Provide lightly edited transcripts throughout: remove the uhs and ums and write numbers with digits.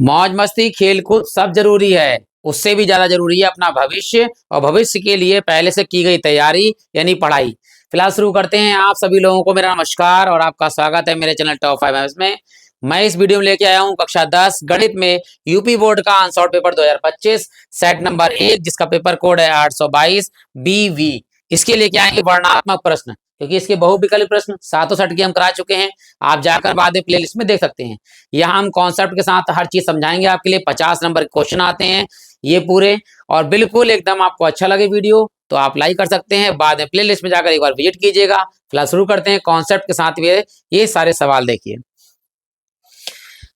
मौज मस्ती खेल कूद सब जरूरी है, उससे भी ज्यादा जरूरी है अपना भविष्य, और भविष्य के लिए पहले से की गई तैयारी यानी पढ़ाई। फिलहाल शुरू करते हैं। आप सभी लोगों को मेरा नमस्कार और आपका स्वागत है मेरे चैनल टॉप 5 में। मैं इस वीडियो में लेके आया हूं कक्षा 10 गणित में यूपी बोर्ड का आंसर पेपर 2025 सेट नंबर 1, जिसका पेपर कोड है 822 BV। इसके लेके आएंगे वर्णनात्मक प्रश्न, क्योंकि इसके बहुविकल्प प्रश्न सातों सेट के हम करा चुके हैं। आप जाकर बाद में प्लेलिस्ट में देख सकते हैं। यहाँ हम कॉन्सेप्ट के साथ हर चीज समझाएंगे आपके लिए। 50 नंबर के क्वेश्चन आते हैं ये पूरे, और बिल्कुल एकदम आपको अच्छा लगे वीडियो तो आप लाइक कर सकते हैं, बाद में प्लेलिस्ट में जाकर एक बार विजिट कीजिएगा। फिलहाल शुरू करते हैं कॉन्सेप्ट के साथ। ये सारे सवाल देखिए।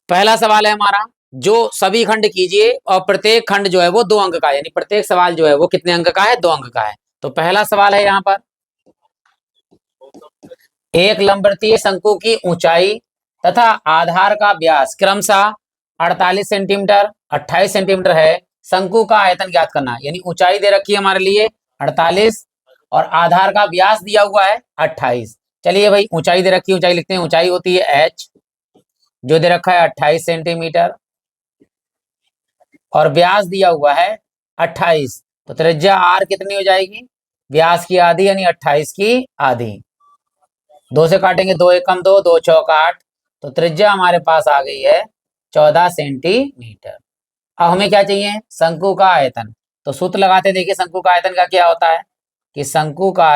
पहला सवाल है हमारा, जो सभी खंड कीजिए और प्रत्येक खंड जो है वो 2 अंक का है, यानी प्रत्येक सवाल जो है वो कितने अंक का है, 2 अंक का है। तो पहला सवाल है यहाँ पर, एक लंबवृत्तीय शंकु की ऊंचाई तथा आधार का व्यास क्रमशः 48 सेंटीमीटर 28 सेंटीमीटर है। शंकु का आयतन ज्ञात करना, यानी ऊंचाई दे रखी है हमारे लिए 48 और आधार का व्यास दिया हुआ है 28। चलिए भाई, ऊंचाई दे रखी है, ऊंचाई लिखते हैं। ऊंचाई होती है h, जो दे रखा है 28 सेंटीमीटर, और व्यास दिया हुआ है 28। तो त्रिज्या r कितनी हो जाएगी, व्यास की आधी यानी 28 की आधी। 2 से काटेंगे, 2 एकम 2, 2 चौक 8, तो त्रिज्या हमारे पास आ गई है 14 सेंटीमीटर। अब हमें क्या चाहिए, शंकु का आयतन। तो सूत्र लगाते देखिए शंकु का आयतन का क्या होता है, कि शंकु का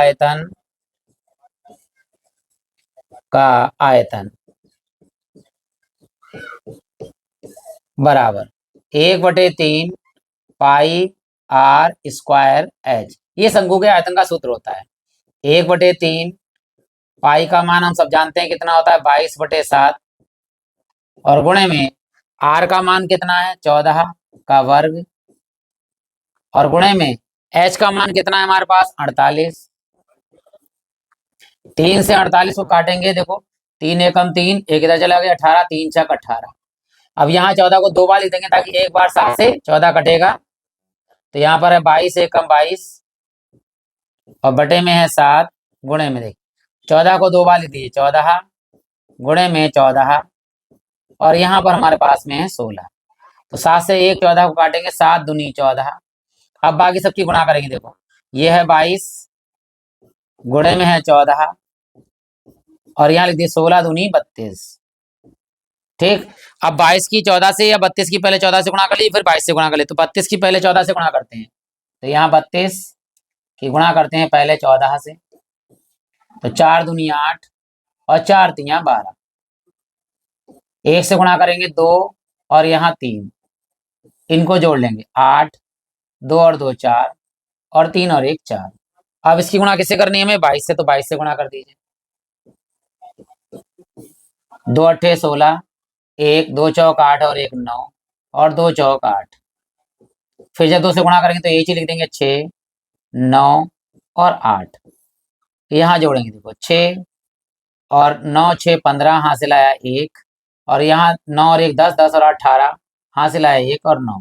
आयतन बराबर 1/3 पाई r स्क्वायर h। ये शंकु के आयतन का सूत्र होता है। 1/3 पाई का मान हम सब जानते हैं कितना होता है, 22/7, और गुणे में r का मान कितना है, 14 का वर्ग, और गुणे में h का मान कितना है हमारे पास, 48। 3 से 48 को काटेंगे, देखो 3 एकम 3, एक इधर चला गया 18, 3 छक 18। अब यहाँ 14 को 2 बार लिख देंगे ताकि एक बार 7 से 14 कटेगा। तो यहाँ पर है 22 एकम 22, और बटे में है 7, गुणे में देखिए 14 को 2 बार लिख दीजिए 14, गुणे में 14, और यहाँ पर हमारे पास में है 16। तो 7 से 1 14 को काटेंगे, 7 दूनी 14। अब बाकी सबकी गुणा करेंगे, देखो ये है 22, गुणे में है 14, और यहाँ लिख दिए 16 दूनी 32। ठीक, अब 22 की 14 से या 32 की पहले 14 से गुणा कर ली, फिर 22 से गुणा कर ले। तो 32 की पहले 14 से गुणा करते हैं, तो यहाँ 32 की गुणा करते हैं पहले 14 से, तो 4 दूनी 8 और 4 तियां 12। 1 से गुणा करेंगे 2 और यहाँ 3, इनको जोड़ लेंगे 8, 2 और 2 4, और 3 और 1 4। अब इसकी गुणा किससे करनी है हमें, 22 से, तो 22 से गुणा कर दीजिए। 2 अट्ठे 16, 1 2 चौक 8 और 1 9, और 2 चौक 8। फिर जब 2 से गुणा करेंगे तो एक ही लिख देंगे, 6 9 और 8। यहाँ जोड़ेंगे, देखो 6 और 9 6 15, हासिल आया 1, और यहाँ 9 और 1 10, 10 और 8 18, हासिल आया 1 और 9,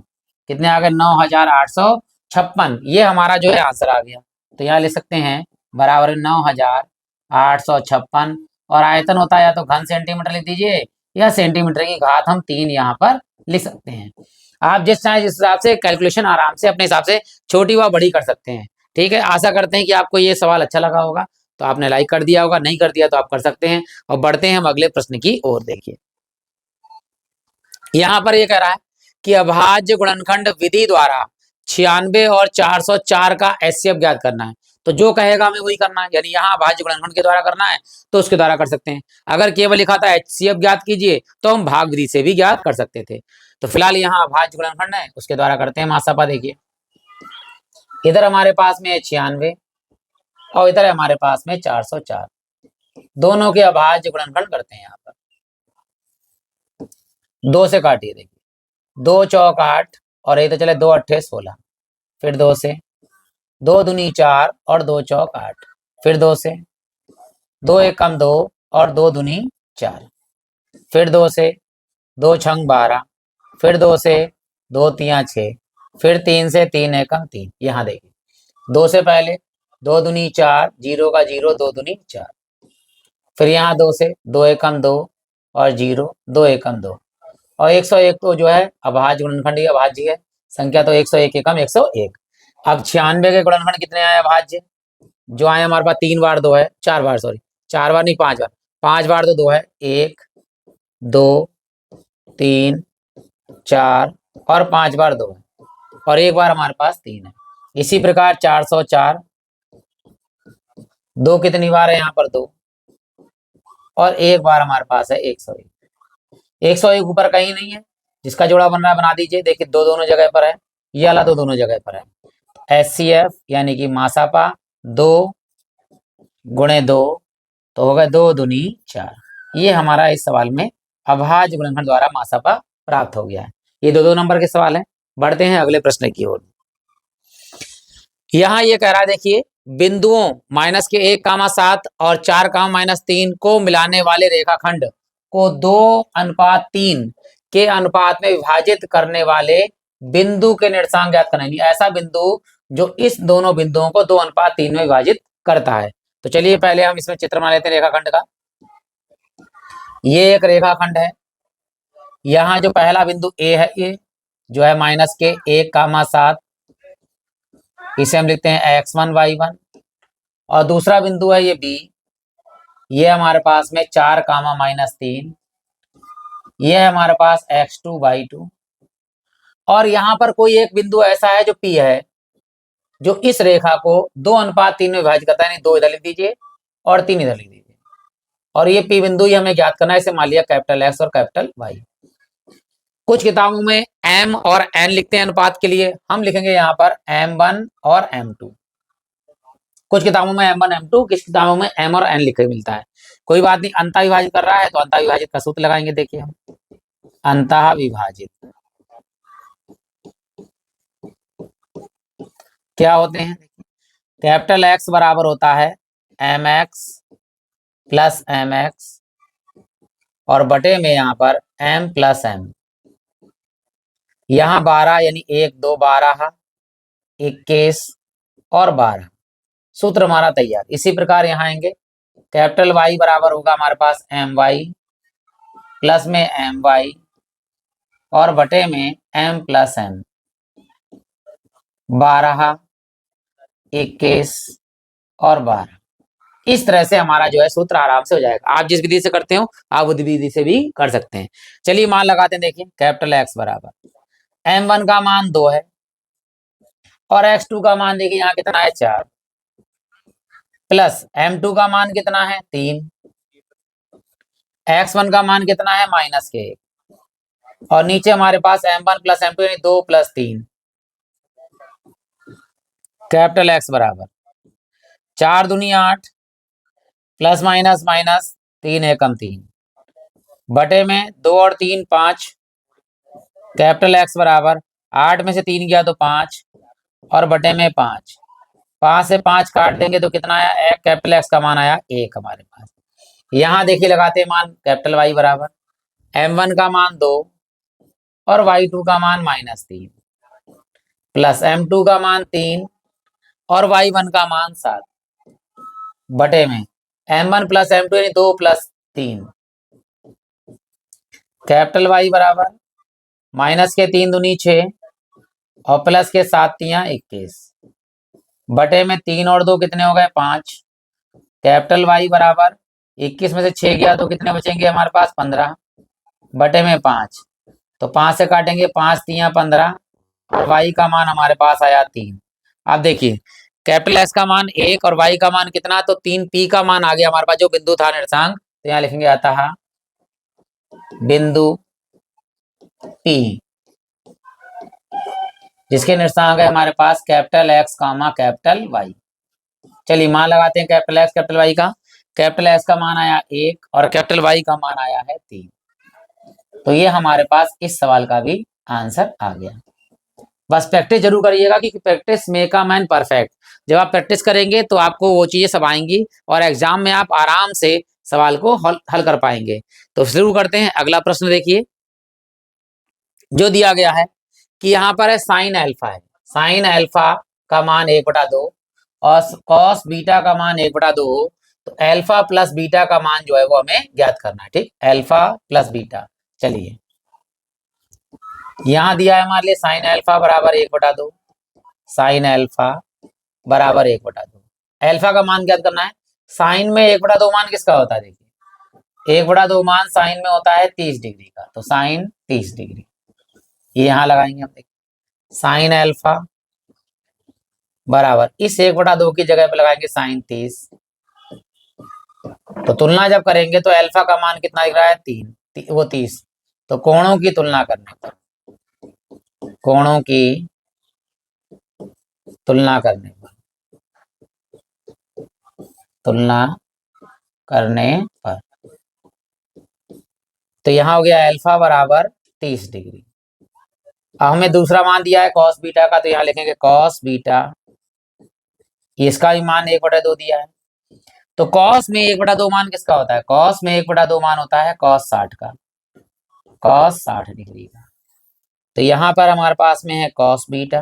कितने आ गए, 9856। ये हमारा जो है आंसर आ गया। तो यहाँ लिख सकते हैं बराबर 9856, और आयतन होता है या तो घन सेंटीमीटर लिख दीजिए या सेंटीमीटर की घात हम 3 यहाँ पर लिख सकते हैं। आप जिस चाहे जिस हिसाब से कैलकुलेशन आराम से अपने हिसाब से छोटी व बड़ी कर सकते हैं। ठीक है, आशा करते हैं कि आपको ये सवाल अच्छा लगा होगा। तो आपने लाइक कर दिया होगा, नहीं कर दिया तो आप कर सकते हैं। और बढ़ते हैं हम अगले प्रश्न की ओर। देखिए यहाँ पर ये कह रहा है कि अभाज्य गुणनखंड विधि द्वारा 96 और 404 का एचसीएफ ज्ञात करना है। तो जो कहेगा हमें वही करना है, यानी यहाँ अभाज्य गुणनखंड के द्वारा करना है तो उसके द्वारा कर सकते हैं। अगर केवल लिखा था एचसीएफ ज्ञात कीजिए तो हम भाग विधि से भी ज्ञात कर सकते थे। तो फिलहाल यहाँ अभाज्य गुणनखंड है, उसके द्वारा करते हैं मासापा। देखिए इधर हमारे पास में है 96 और इधर हमारे पास में 404, दोनों के अभाज्य गुणनखंड करते हैं। यहाँ पर 2 से काटिए, देखिए 2 चौक 8 और ये तो चले 2 अट्ठे 16, फिर 2 से 2 दूनी 4 और 2 चौक 8, फिर 2 से 2 एकम 2 और 2 दूनी 4, फिर 2 से 2 छंग 12, फिर 2 से 2 तियां 6, फिर 3 से 3 एकम 3। यहाँ देखिए 2 से पहले 2 दूनी 4, 0 का 0, 2 दूनी 4, फिर यहाँ 2 से 2 एकम 2 और 0, 2 एकम 2, और 101 तो जो है अभाज्य गुणनखंड, अभाज्य है, संख्या तो 101 एकम 101। अब 96 के गुणनखंड कितने आए अभाज्य, जो आए हमारे पास 3 बार 2 है, 4 बार, सॉरी 4 बार नहीं 5 बार, 5 बार तो 2 है, 1 2 3 4 और 5 बार 2 है, और एक बार हमारे पास 3 है। इसी प्रकार 404, 2 कितनी बार है यहाँ पर 2, और एक बार हमारे पास है 101। 101 ऊपर कहीं नहीं है, जिसका जोड़ा बन रहा है बना दीजिए। देखिए दो दोनों जगह पर है, ये वाला तो दोनों जगह पर है। HCF यानी कि मासापा 2 गुणे 2 तो हो गए 2 दूनी 4। ये हमारा इस सवाल में अभाज्य गुणनखंड द्वारा मासापा प्राप्त हो गया है। ये दो नंबर के सवाल हैं। बढ़ते हैं अगले प्रश्न की ओर। यहाँ ये कह रहा है, देखिए बिंदुओं -1, और 4, -3 को मिलाने वाले रेखाखंड को 2:3 के अनुपात में विभाजित करने वाले बिंदु के निर्देशांक ज्ञात करना है। ऐसा बिंदु जो इस दोनों बिंदुओं को 2:3 में विभाजित करता है। तो चलिए पहले हम इसमें चित्र बना लेते हैं रेखाखंड का। ये एक रेखाखंड है। यहाँ जो पहला बिंदु ए है, ये जो है -1, 7, इसे हम लिखते हैं x1 y1, और दूसरा बिंदु है ये बी, ये हमारे पास में 4, -3, ये है हमारे पास x2 y2, और यहाँ पर कोई एक बिंदु ऐसा है जो P है, जो इस रेखा को 2:3 में विभाजित करता है। यानी 2 इधर लिख दीजिए और 3 इधर लिख दीजिए, और ये P बिंदु ही हमें ज्ञात करना है। इसे मान लिया कैपिटल X और कैपिटल Y। कुछ किताबों में M और N लिखते हैं अनुपात के लिए, हम लिखेंगे यहाँ पर M1 और M2। कुछ किताबों में M1 M2, कुछ किताबों में M और N लिखे मिलता है। कोई बात नहीं, अंतः विभाजित कर रहा है तो अंतः विभाजित का सूत्र लगाएंगे। देखिए हम अंतः विभाजित क्या होते हैं। कैपिटल X बराबर होता है MX प्लस MX, और बटे में यहाँ पर M प्लस M। यहाँ 12 यानी 1 2 12, 21 और 12, सूत्र हमारा तैयार। इसी प्रकार यहाँ आएंगे, कैपिटल Y बराबर होगा हमारे पास MY प्लस में MY और बटे में M प्लस M। 12 21 और 12, इस तरह से हमारा जो है सूत्र आराम से हो जाएगा। आप जिस विधि से करते हो आप उस विधि से भी कर सकते हैं। चलिए मान लगाते हैं। देखिए कैपिटल X बराबर M1 का मान 2 है, और X2 का मान देखिए यहाँ कितना है 4, प्लस M2 का मान कितना है 3, X1 का मान कितना है -1, और नीचे हमारे पास M1 प्लस M2 यानी 2 प्लस 3। कैपिटल X बराबर 4 दूनी 8 प्लस माइनस माइनस 3 एकम 3, बटे में 2 और 3 5। कैपिटल X बराबर 8 में से 3 गया तो 5, और बटे में 5। 5 से 5 काट देंगे तो कितना आया, कैपिटल X का मान आया 1 हमारे पास। यहाँ देखिए लगाते हैं मान, कैपिटल Y बराबर M1 का मान 2 और Y2 का मान -3, प्लस M2 का मान 3 और Y1 का मान 7, बटे में M1 प्लस M2 यानी 2 प्लस 3। कैपिटल Y बराबर माइनस के 3 दूनी 6 और प्लस के 7 तियां 21, बटे में 3 और 2 कितने हो गए 5। कैपिटल Y बराबर 21 में से 6 गया तो कितने बचेंगे हमारे पास 15, बटे में 5। तो 5 से काटेंगे 5 तियां 15, और Y का मान हमारे पास आया 3। अब देखिए कैपिटल S का मान 1 और Y का मान कितना, तो 3 P का मान आ गया हमारे पास, जो बिंदु था निर्देशांक। तो यहाँ लिखेंगे अतः बिंदु P जिसके निर्देशांक है हमारे पास कैपिटल X कैपिटल Y। चलिए मान लगाते हैं कैपिटल X कैपिटल Y का। कैपिटल S का मान आया 1 और कैपिटल Y का मान आया है 3। तो ये हमारे पास इस सवाल का भी आंसर आ गया। बस प्रैक्टिस जरूर करिएगा, कि practice make a man perfect. जब आप प्रैक्टिस करेंगे तो आपको वो चीजें सब आएंगी, और एग्जाम में आप आराम से सवाल को हल कर पाएंगे। तो शुरू करते हैं। अगला प्रश्न देखिए जो दिया गया है कि यहाँ पर है साइन अल्फा है। साइन अल्फा का मान 1/2 और कॉस बीटा का मान 1/2। तो अल्फा प्लस बीटा का मान जो है वो हमें ज्ञात करना है। ठीक, अल्फा प्लस बीटा। चलिए यहाँ दिया है हमारे लिए साइन अल्फा बराबर 1/2, साइन अल्फा बराबर 1/2। अल्फा का मान ज्ञात करना है। साइन में 1/2 मान किसका होता है? देखिए 1/2 मान साइन में होता है 30 डिग्री का, तो साइन 30 डिग्री ये यहाँ लगाएंगे हम। देखिए साइन अल्फा बराबर इस 1/2 की जगह पे लगाएंगे साइन 30। तो तुलना जब करेंगे तो अल्फा का मान कितना दिख रहा है? 3, वो 30। तो कोणों की तुलना करने पर, कोणों की तुलना करने पर, तुलना करने पर, तो यहाँ हो गया अल्फा बराबर 30 डिग्री। अब हमें दूसरा मान दिया है कॉस बीटा का, तो यहाँ लिखेंगे कॉस बीटा, इसका भी मान 1/2 दिया है। तो कॉस में 1/2 मान किसका होता है? कॉस में 1/2 मान होता है कॉस 60 का, कॉस 60 डिग्री का। तो यहाँ पर हमारे पास में है कॉस बीटा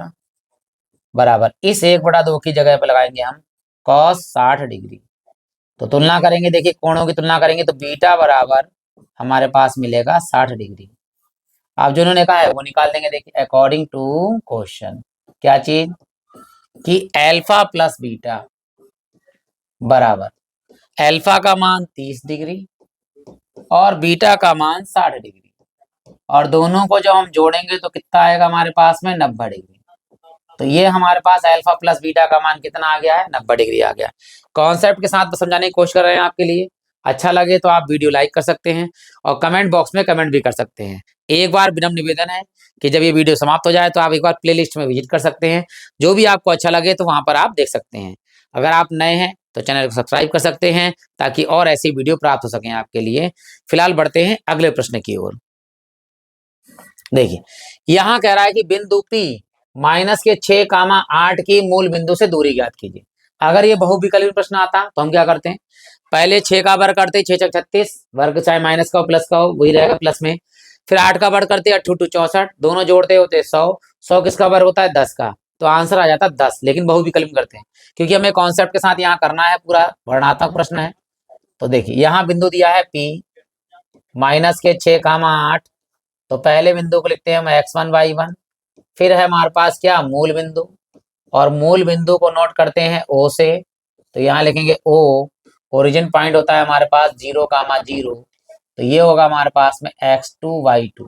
बराबर इस 1/2 की जगह पर लगाएंगे हम कॉस 60 डिग्री। तो तुलना करेंगे, देखिए कोणों की तुलना करेंगे तो बीटा बराबर हमारे पास मिलेगा 60 डिग्री। अब जो उन्होंने कहा है वो निकाल देंगे। देखिए अकॉर्डिंग टू क्वेश्चन, क्या चीज कि अल्फा प्लस बीटा बराबर अल्फा का मान 30 डिग्री और बीटा का मान 60 डिग्री, और दोनों को जब हम जोड़ेंगे तो कितना आएगा हमारे पास में? 90 डिग्री। तो ये हमारे पास अल्फा प्लस बीटा का मान कितना आ गया है? 90 डिग्री आ गया। कॉन्सेप्ट के साथ समझाने की कोशिश कर रहे हैं आपके लिए। अच्छा लगे तो आप वीडियो लाइक कर सकते हैं और कमेंट बॉक्स में कमेंट भी कर सकते हैं। एक बार विनम्र निवेदन है कि जब ये वीडियो समाप्त हो जाए तो आप एक बार प्लेलिस्ट में विजिट कर सकते हैं, जो भी आपको अच्छा लगे तो वहां पर आप देख सकते हैं। अगर आप नए हैं तो चैनल को सब्सक्राइब कर सकते हैं ताकि और ऐसी वीडियो प्राप्त हो सकें आपके लिए। फिलहाल बढ़ते हैं अगले प्रश्न की ओर। देखिए यहाँ कह रहा है कि बिंदु P माइनस के 6, 8 की मूल बिंदु से दूरी ज्ञात कीजिए। अगर ये बहुविकल्पी प्रश्न आता तो हम क्या करते हैं? पहले 6 का वर्ग करते, 6 6 36, वर्ग चाहे माइनस का हो प्लस का हो वही रहेगा प्लस में। फिर 8 का वर्ग करते 8 2 64, दोनों जोड़ते होते 100, 100 किसका वर्ग होता है? 10 का, तो आंसर आ जाता 10। लेकिन बहुविकल्प करते हैं क्योंकि हमें कॉन्सेप्ट के साथ यहाँ करना है, पूरा वर्णात्मक प्रश्न है। तो देखिए यहाँ बिंदु दिया है P माइनस के 6, 8, तो पहले बिंदु को लिखते हैं हम x1 y1। फिर है हमारे पास क्या? मूल बिंदु, और मूल बिंदु को नोट करते हैं O से, तो यहाँ लिखेंगे O। ओरिजिन पॉइंट होता है हमारे पास 0, 0, तो ये होगा हमारे पास में x2 y2।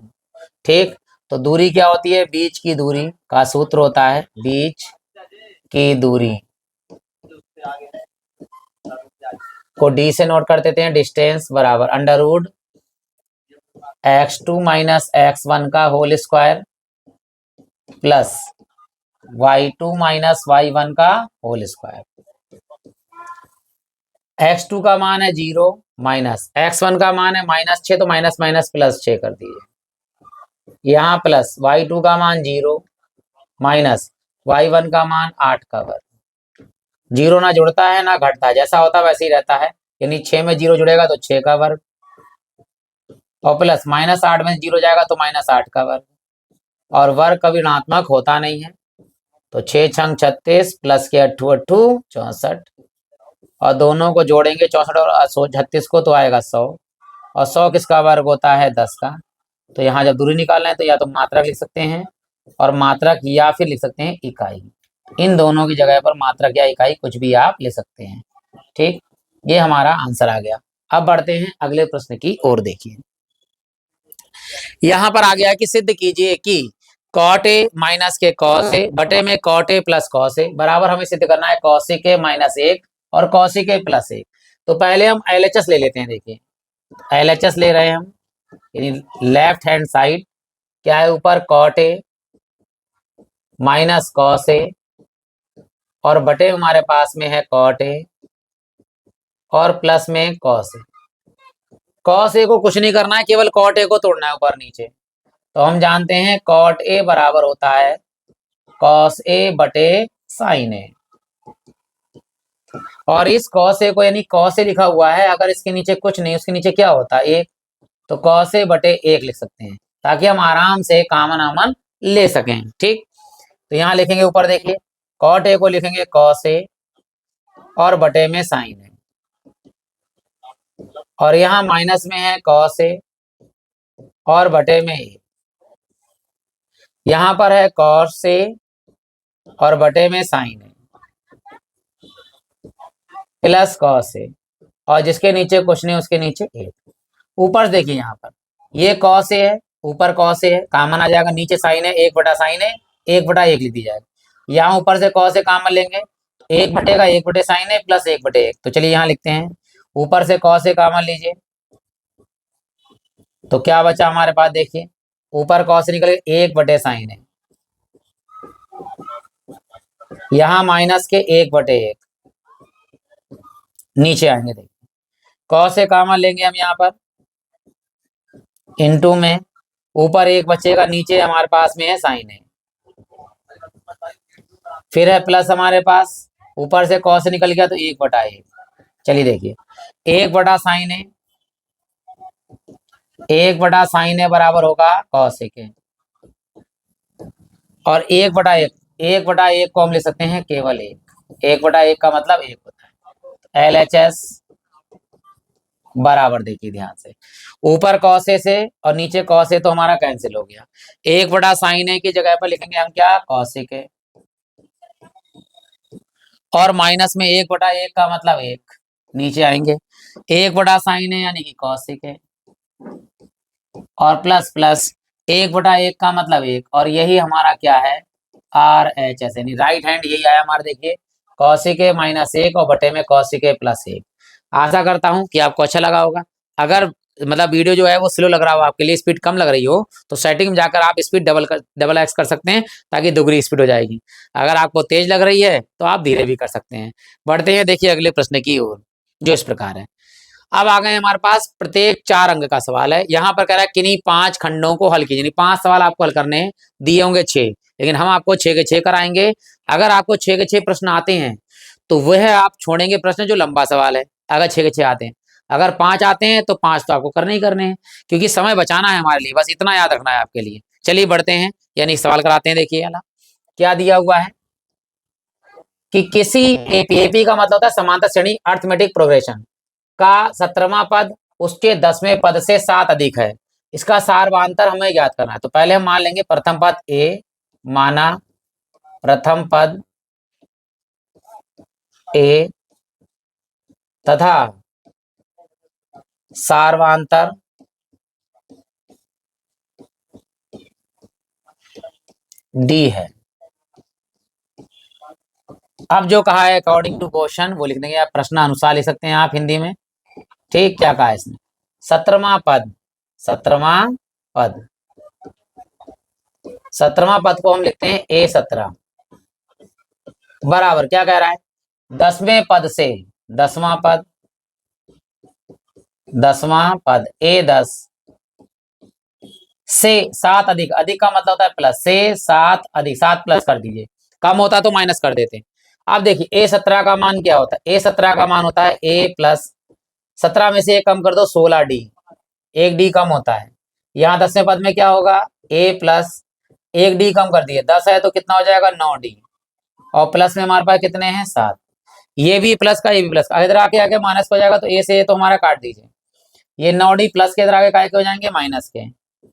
ठीक, तो दूरी क्या होती है? बीच की दूरी का सूत्र होता है बीच की दूरी को d से नोट कर देते हैं, डिस्टेंस बराबर under root x2 minus x1 का whole square plus y2 minus y1 का होल स्क्वायर। x2 का मान है 0 माइनस x1 का मान है -6, तो माइनस माइनस प्लस 6 कर दीजिए। यहाँ प्लस y2 का मान 0 माइनस y1 का मान 8 का वर्ग। 0 ना जुड़ता है ना घटता है, जैसा होता है वैसे ही रहता है, यानी 6 में 0 जुड़ेगा तो 6 का वर्ग, और प्लस -8 में 0 जाएगा तो -8 का वर्ग, और वर्ग कभी ऋणात्मक होता नहीं है। तो 6 छंग 36 प्लस के 8 8 64, और दोनों को जोड़ेंगे 64 और 36 को तो आएगा 100, और 100 किसका वर्ग होता है? 10 का। तो यहाँ जब दूरी निकालना है तो या तो मात्रक लिख सकते हैं और मात्रक, या फिर लिख सकते हैं इकाई। इन दोनों की जगह पर मात्रक या इकाई कुछ भी आप ले सकते हैं। ठीक, ये हमारा आंसर आ गया। अब बढ़ते हैं अगले प्रश्न की ओर। देखिए यहाँ पर आ गया कि सिद्ध कीजिए कि कॉट ए माइनस के कॉस ए बटे में cot A plus cos A बराबर, हमें सिद्ध करना है कॉसिक ए -1 और कॉसिक ए +1। तो पहले हम LHS ले लेते हैं। देखिए LHS ले रहे हैं हम, यानी लेफ्ट हैंड साइड क्या है? ऊपर cot A minus cos A, और बटे हमारे पास में है कॉट ए और प्लस में कॉस ए। कॉस ए को कुछ नहीं करना है, केवल कॉट ए को तोड़ना है ऊपर नीचे। तो हम जानते हैं कॉट ए बराबर होता है कॉस ए बटे साइन ए, और इस कॉस ए को, यानी कॉस ए लिखा हुआ है, अगर इसके नीचे कुछ नहीं, उसके नीचे क्या होता है? 1, तो कॉस ए बटे 1 लिख सकते हैं ताकि हम आराम से कामन आमन ले सकें। ठीक, तो यहाँ लिखेंगे ऊपर, देखिए कॉट ए को लिखेंगे कॉस ए और बटे में साइन ए, और यहाँ माइनस में है कॉस ए और बटे में ए। यहाँ पर है कॉस ए और बटे में sign A plus cos A, और जिसके नीचे कुछ नहीं उसके नीचे ए। ऊपर से देखिए यहाँ पर ये कॉस ए है, ऊपर कॉस ए है, कॉमन आ जाएगा, नीचे साइन है, एक बटा साइन है, एक बटा एक लिख दी जाएगी। यहाँ ऊपर से कॉस ए कॉमन लेंगे, एक बटेगा एक बटे साइन है प्लस एक बटे एक। तो चलिए यहाँ लिखते हैं, ऊपर से कॉस ए कॉमन लीजिए, तो क्या बचा हमारे पास, देखिए ऊपर कॉस निकले एक बटे साइन है, यहाँ माइनस के एक बटे एक, नीचे आएंगे देखिए कॉस ए कॉमन लेंगे हम यहाँ पर, इनटू में ऊपर एक बचेगा, नीचे हमारे पास में है साइन है, फिर है प्लस हमारे पास, ऊपर से कॉस निकल गया तो एक बटा एक। चलिए देखिए एक बटा साइन है, एक बटा साइन है बराबर होगा कॉस ए के, और एक बटा एक, एक बटा एक को हम ले सकते हैं केवल एक, एक बटा एक का मतलब एक होता है। LHS बराबर, देखिए ध्यान से, ऊपर कॉस ए से और नीचे कॉस ए तो हमारा कैंसिल हो गया, एक बटा साइन ए की जगह पर लिखेंगे हम क्या, कॉस ए के, और माइनस में एक बटा एक का मतलब एक, नीचे आएंगे एक बटा साइन है यानी कि कॉस ए के, और प्लस प्लस एक बटा एक का मतलब एक, और यही हमारा क्या है, RHS यानी राइट हैंड यही आया हमारा, देखिए कौशिके माइनस एक और बटे में कौशिके प्लस एक। आशा करता हूं कि आपको अच्छा लगा होगा। अगर मतलब वीडियो जो है वो स्लो लग रहा हो, आपके लिए स्पीड कम लग रही हो, तो सेटिंग में जाकर आप स्पीड डबल एक्स कर सकते हैं ताकि दोगुनी स्पीड हो जाएगी। अगर आपको तेज लग रही है तो आप धीरे भी कर सकते हैं। बढ़ते हैं देखिए अगले प्रश्न की ओर, जो इस प्रकार है। अब आ गए हमारे पास प्रत्येक 4 अंक का सवाल है। यहाँ पर कह रहा है किन्हीं 5 खंडों को हल कीजिए, यानी 5 सवाल आपको हल करने हैं, दिए होंगे 6, लेकिन हम आपको 6 के 6 कराएंगे। अगर आपको 6 के 6 प्रश्न आते हैं तो वह आप छोड़ेंगे प्रश्न जो लंबा सवाल है, अगर 6 के 6 आते हैं। अगर 5 आते हैं तो 5 तो आपको करने ही करने हैं, क्योंकि समय बचाना है हमारे लिए, बस इतना याद रखना है आपके लिए। चलिए बढ़ते हैं, यानी सवाल कराते हैं। देखिए अला क्या दिया हुआ है कि किसी एपी का मतलब होता है समांतर श्रेणी अर्थमेटिक प्रोग्रेशन का 17वां पद उसके 10वें पद से 7 अधिक है, इसका सारवांतर हमें ज्ञात करना है। तो पहले हम मान लेंगे प्रथम पद ए, माना प्रथम पद ए तथा सारवांतर डी है। अब जो कहा है अकॉर्डिंग टू क्वेश्चन वो लिख देंगे, आप प्रश्न अनुसार लिख सकते हैं आप हिंदी में। ठीक, क्या कहा है इसने, 17वां पद, 17वां पद, 17वां पद को हम लिखते हैं A17 बराबर क्या कह रहा है, 10वें पद से 10वां पद, 10वां पद A10 से 7 अधिक, अधिक का मतलब होता है प्लस, से 7 अधिक, 7 प्लस कर दीजिए, कम होता है तो माइनस कर देते हैं। अब देखिए A17 का मान क्या होता है, A17 का मान होता है A प्लस 17 में से एक कम कर दो 16D, एक डी कम होता है। यहाँ 10वें पद में क्या होगा, A प्लस एक डी कम कर दिए, 10 है तो कितना हो जाएगा 9D, और प्लस में हमारे पास कितने हैं 7, ये भी प्लस का ये भी प्लस का, इधर आके आके माइनस हो जाएगा, तो ए से तो हमारा काट दीजिए, ये 9D प्लस के इधर आगे काय के हो जाएंगे माइनस के,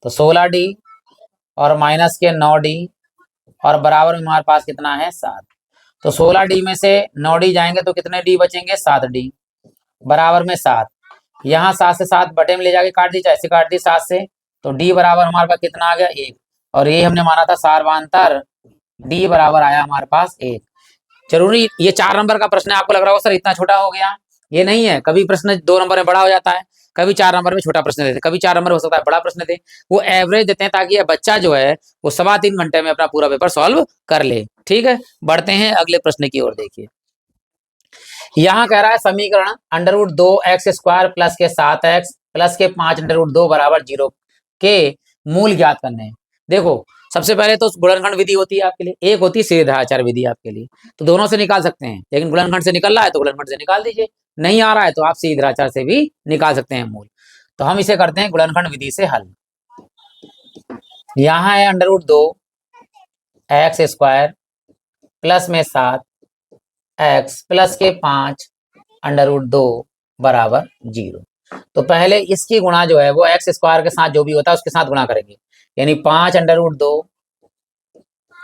तो 16D और माइनस के 9D, और बराबर में हमारे पास कितना है 7, तो 16D में से 9D जाएंगे तो कितने D बचेंगे 7D, बराबर में 7, यहाँ 7 से 7 बटे में ले जाके काट दी, ऐसे काट दी 7 से, तो D बराबर हमारे पास कितना आ गया 1, और ये हमने माना था सारवांतर D बराबर आया हमारे पास 1। जरूरी ये 4 नंबर का प्रश्न है, आपको लग रहा होगा सर इतना छोटा हो गया, ये नहीं है, कभी प्रश्न 2 नंबर में बड़ा हो जाता है, कभी 4 नंबर में छोटा प्रश्न देते, कभी 4 नंबर हो सकता है बड़ा प्रश्न दे, वो एवरेज देते हैं ताकि बच्चा जो है वो 3.25 घंटे में अपना पूरा पेपर सॉल्व कर ले। ठीक है, बढ़ते हैं अगले प्रश्न की ओर। देखिए यहाँ कह रहा है समीकरण √2x² प्लस के 7x प्लस के 5 √2 बराबर 0 के मूल ज्ञात करने हैं। देखो सबसे पहले तो गुणनखंड विधि होती है आपके लिए, एक होती है सीधाचार विधि आपके लिए, तो दोनों से निकाल सकते हैं, लेकिन गुणनखंड से निकल रहा है तो गुणनखंड से निकाल दीजिए, नहीं आ रहा है तो आप सीधाचार से भी निकाल सकते हैं मूल। तो हम इसे करते हैं गुणनखंड विधि से हल। यहाँ है √2x² प्लस में 7x प्लस के 5 √2 बराबर 0। तो पहले इसकी गुणा जो है वो x² के साथ जो भी होता है उसके साथ गुणा करेंगे, यानी 5 √2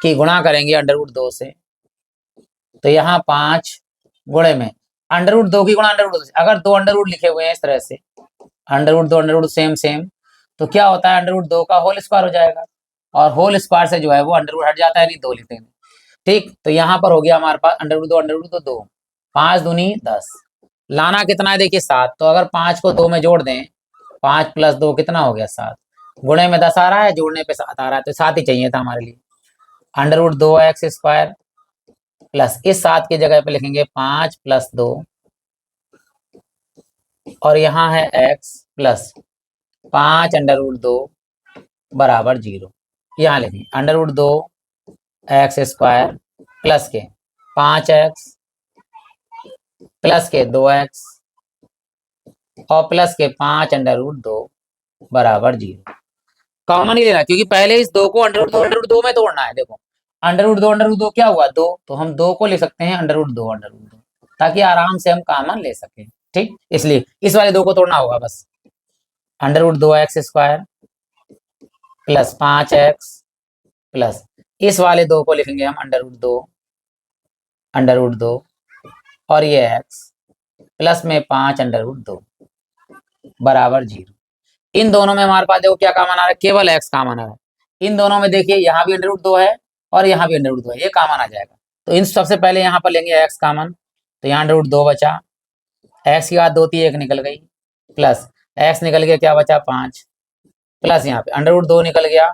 की गुणा करेंगे √2 से, तो यहाँ 5 गुणे में √2 की गुणा √2 से, अगर 2 अंडर रूट लिखे हुए हैं इस तरह से, √2 सेम सेम, तो क्या होता है √2 का होल स्क्वायर हो जाएगा, और होल स्क्वायर से जो है वो अंडर रूट हट जाता है, नहीं 2 लिखते हैं। ठीक, तो यहाँ पर हो गया हमारे पास √2 2, 5 दूनी 10, लाना कितना है देखिए 7, तो अगर 5 को 2 में जोड़ दें, 5 + 2 कितना हो गया 7, गुणे में 10 आ रहा है, जोड़ने पे 7 आ रहा है, तो 7 ही चाहिए था हमारे लिए। √2x² प्लस इस 7 की जगह पे लिखेंगे 5 + 2, और यहाँ है x प्लस 5 √2 बराबर 0, यहाँ लिखेंगे √2x² प्लस के 5x प्लस के 2x और प्लस के 5 √2 बराबर 0। कॉमन ही लेना, क्योंकि पहले इस 2 को √2 में तोड़ना है। देखो √2 क्या हुआ 2, तो हम 2 को ले सकते हैं √2 ताकि आराम से हम कॉमन ले सकें। ठीक, इसलिए इस वाले 2 को तोड़ना होगा बस, √2x² प्लस 5x प्लस इस वाले 2 को लिखेंगे हम √2 और ये x प्लस में 5 √2 बराबर 0। इन दोनों में हमारे पास देखो क्या कॉमन आ रहा है, केवल x कॉमन आ रहा है। इन दोनों में देखिए यहाँ भी √2 है और यहाँ भी √2 है, ये कॉमन आ जाएगा। तो इन सबसे पहले यहाँ पर लेंगे x कॉमन, तो यहाँ √2 बचा, x की बात 2 थी 1 निकल गई, प्लस x निकल गया क्या बचा 5, प्लस यहाँ पे √2 निकल गया,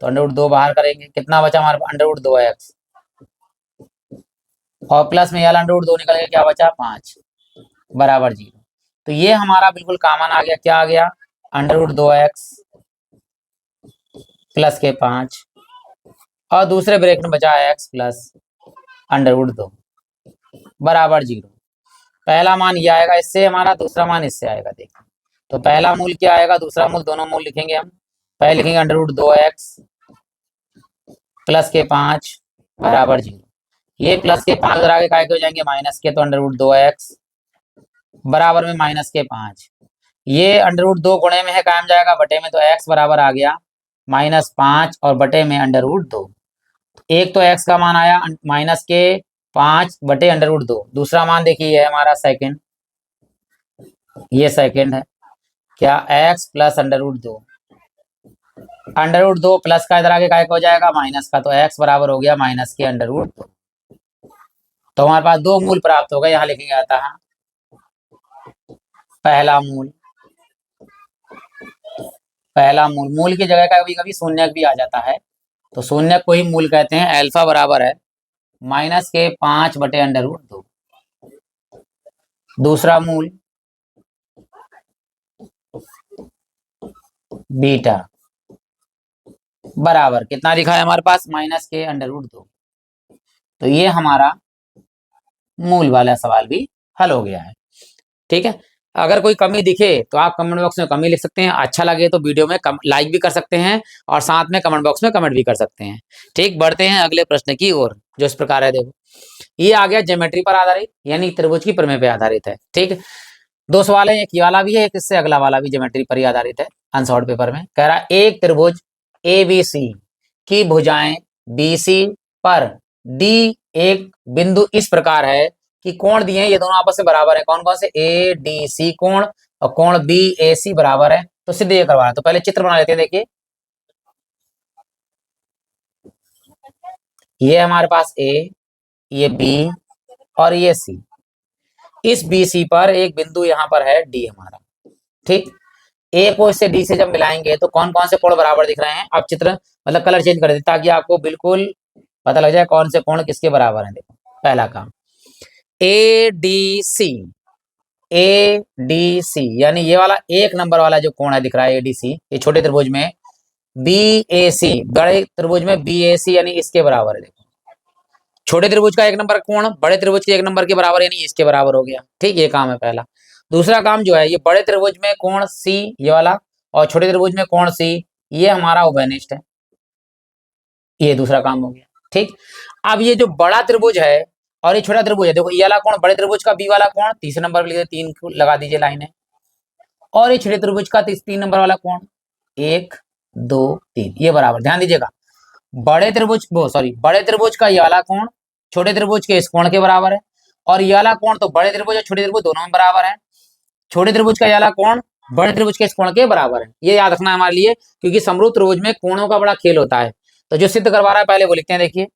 तो √2 बाहर करेंगे, कितना बचा हमारे पास √2x, और प्लस में यहाँ √2 निकल गया क्या बचा 5 बराबर 0। तो ये हमारा बिल्कुल कॉमन आ गया, क्या आ गया √2x प्लस के 5 और दूसरे ब्रैकेट में बचा x प्लस √2 बराबर 0। पहला मान ये आएगा इससे हमारा, दूसरा मान इससे आएगा। देखिए तो पहला मूल क्या आएगा, दूसरा मूल, दोनों मूल लिखेंगे हम। पहले लिखेंगे √2x प्लस के 5 बराबर 0, ये प्लस के 5 उधर आगे काय के हो जाएंगे माइनस के, तो √2x बराबर में माइनस के 5, ये √2 गुणे में है कायम जाएगा, बटे में, तो x बराबर आ गया -5 और बटे में √2। एक तो x का मान आया माइनस के 5 बटे √2, दूसरा मान देखिए ये है हमारा सेकंड, ये सेकंड है क्या x प्लस √2 प्लस का इधर आगे काय का हो जाएगा माइनस का, तो x बराबर हो गया माइनस के √2। तो हमारे पास 2 मूल प्राप्त हो गए, यहाँ लिखेंगे आता है पहला मूल की जगह कभी कभी शून्यक भी आ जाता है, तो शून्यक को ही मूल कहते हैं। अल्फा बराबर है -5 बटे √2। दूसरा मूल बीटा बराबर कितना लिखा है हमारे पास -के√2। तो ये हमारा मूल वाला सवाल भी हल हो गया है। ठीक है, अगर कोई कमी दिखे तो आप कमेंट बॉक्स में कमी लिख सकते हैं, अच्छा लगे तो वीडियो में लाइक भी कर सकते हैं और साथ में कमेंट बॉक्स में कमेंट भी कर सकते हैं। ठीक, बढ़ते हैं अगले प्रश्न की ओर, जो इस प्रकार है। देखो ये आ गया ज्योमेट्री पर आधारित, यानी त्रिभुज की प्रमेय पे आधारित है। ठीक, 2 सवाल है, एक ये वाला भी है, एक इससे अगला वाला भी ज्योमेट्री पर ही आधारित है। अनसॉर्ट पेपर में कह रहा है एक त्रिभुज ABC की भुजाएं BC पर D एक बिंदु इस प्रकार है कि कोण दिए हैं, ये दोनों आपस में बराबर है। कौन कौन से, ADC कोण और कोण BAC बराबर है, तो सिद्ध ये करवाना। तो पहले चित्र बना लेते हैं। देखिए ये हमारे पास A, ये B और ये C। इस BC पर एक बिंदु यहाँ पर है D हमारा। ठीक, A को इससे D से जब मिलाएंगे तो कौन कौन से कोण बराबर दिख रहे हैं। अब चित्र मतलब कलर चेंज कर देते ताकि आपको बिल्कुल पता लग जाए कौन से कोण किसके बराबर है। देखो पहला काम ADC, यानी ये वाला 1 नंबर वाला जो कोण है दिख रहा है ADC, ये छोटे त्रिभुज में, BAC बड़े त्रिभुज में BAC यानी इसके बराबर है। देखो छोटे त्रिभुज का 1 नंबर कोण बड़े त्रिभुज के 1 नंबर के बराबर, यानी इसके बराबर हो गया। ठीक, ये काम है पहला। दूसरा काम जो है, ये बड़े त्रिभुज में कोण C ये वाला और छोटे त्रिभुज में कोण C, ये हमारा उभयनिष्ठ है। ये दूसरा काम हो गया। ठीक, अब ये जो बड़ा त्रिभुज है और ये छोटा त्रिभुज है, देखो ये वाला कोण बड़े त्रिभुज का B वाला कोण, तीसरे नंबर पर लिखे 3 लगा दीजिए लाइन है, और ये छोटे त्रिभुज का 3 नंबर वाला कोण 1 2 3, ये बराबर। ध्यान दीजिएगा बड़े त्रिभुज वो सॉरी बड़े त्रिभुज का ये वाला कोण छोटे त्रिभुज के इस कोण के बराबर है, और ये वाला कोण तो बड़े त्रिभुज और छोटे त्रिभुज दोनों में बराबर है। छोटे त्रिभुज का ये वाला कोण बड़े त्रिभुज के इस कोण के बराबर है। ये याद रखना है हमारे लिए, क्योंकि समरूप त्रिभुज में कोणों का बड़ा खेल होता है। तो जो सिद्ध करवा रहा है पहले वो लिखते हैं, देखिए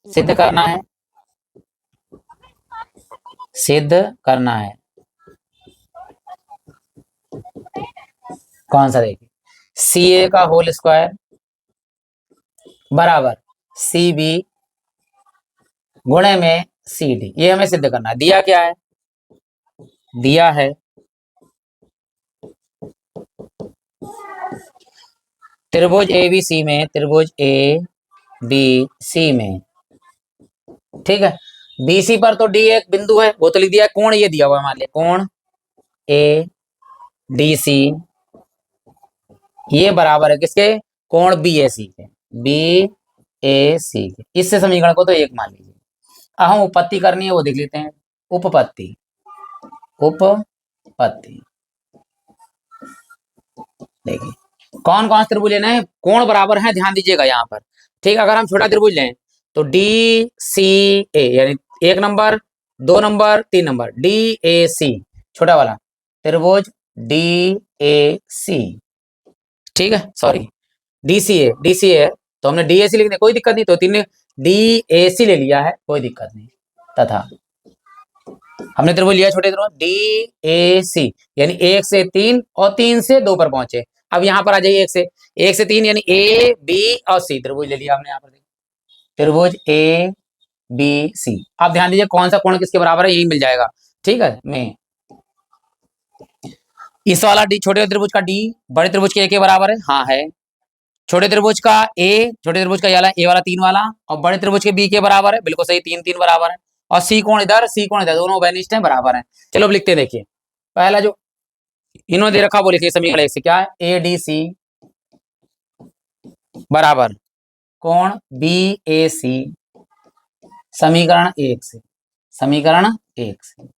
सिद्ध करना है, सिद्ध करना है कौन सा, देखिए सी ए का होल स्क्वायर बराबर सी बी गुणे में सी डी, ये हमें सिद्ध करना है। दिया क्या है, दिया है त्रिभुज ए बी सी में, त्रिभुज ए बी सी में, ठीक है, बीसी पर तो डी एक बिंदु है वो तो लिख दिया, कोण ये दिया हुआ है मान लिया, कोण ए डी सी ये बराबर है किसके, कोण बी ए सी के, बी ए सी के। इससे समीकरण को तो एक मान लीजिए। अब हम उपपत्ति करनी है वो देख लेते हैं, उपपत्ति, उपपत्ति देखिए कौन कौन से त्रिभुज लेना है, कोण बराबर है, ध्यान दीजिएगा यहाँ पर, ठीक। अगर हम छोटा त्रिभुज लें तो डी सी ए यानी 1 number 2 number 3 number D A C, छोटा वाला त्रिभुज डी ए सी, ठीक है, सॉरी डी सी ए तो हमने डी ए सी लिख दिया, कोई दिक्कत नहीं, तो 3 ने डी ए सी ले लिया है, कोई दिक्कत नहीं। तथा हमने त्रिभुज लिया छोटे त्रिभुज डी ए सी यानी 1 से 3 और 3 से 2 पर पहुंचे। अब यहाँ पर आ जाइए 1 से 3 यानी ए बी और सी, त्रिभुज ले लिया हमने यहाँ पर, त्रिभुज ए बी सी। अब ध्यान दीजिए कौन सा कोण किसके बराबर है, यही मिल जाएगा, ठीक है। मैं इस वाला डी छोटे त्रिभुज का डी बड़े त्रिभुज के ए के बराबर है, हाँ है। छोटे त्रिभुज का ए, छोटे त्रिभुज का ए वाला 3 वाला, और बड़े त्रिभुज के बी के बराबर है, बिल्कुल सही, 3 3 बराबर है। और सी कोण इधर सी कोण इधर, दोनों बेनिष्ठ हैं, बराबर हैं। चलो अब लिखते हैं, देखिए पहला जो इन्होंने दे रखा वो लिखिए, समीकरण 1 से क्या है, ए डी सी बराबर कोण बी ए सी, समीकरण 1 से, समीकरण 1 से।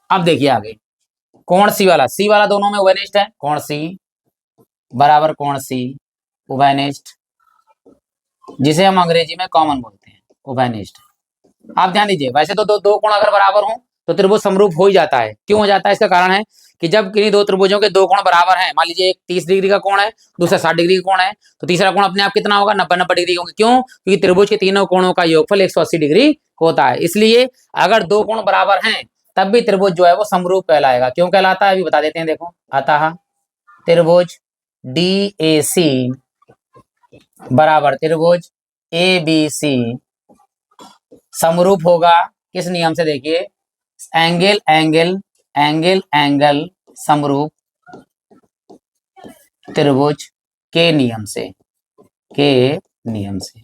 अब देखिए आगे कोण सी वाला दोनों में उभयनिष्ठ है, कोण सी बराबर कोण सी उभयनिष्ठ, जिसे हम अंग्रेजी में कॉमन बोलते हैं, उभयनिष्ठ। आप ध्यान दीजिए, वैसे तो दो कोण अगर बराबर हो तो त्रिभुज समरूप हो ही जाता है। क्यों हो जाता है, इसका कारण है कि जब किन्हीं दो त्रिभुजों के दो कोण बराबर हैं, मान लीजिए एक 30 डिग्री का कोण है, दूसरा 60 डिग्री का कोण है, तो तीसरा कोण अपने आप कितना होगा, 90 डिग्री होगा। क्यों, क्योंकि त्रिभुज के तीनों कोणों का योगफल 180 डिग्री होता है। इसलिए अगर दो कोण बराबर हैं तब भी त्रिभुज जो है वो समरूप कहलाएगा। क्यों कहलाता है अभी बता देते हैं, देखो अतः त्रिभुज डी ए सी बराबर त्रिभुज ए बी सी समरूप होगा किस नियम से, देखिए एंगल एंगल एंगल एंगल समरूप त्रिभुज के नियम से, के नियम से,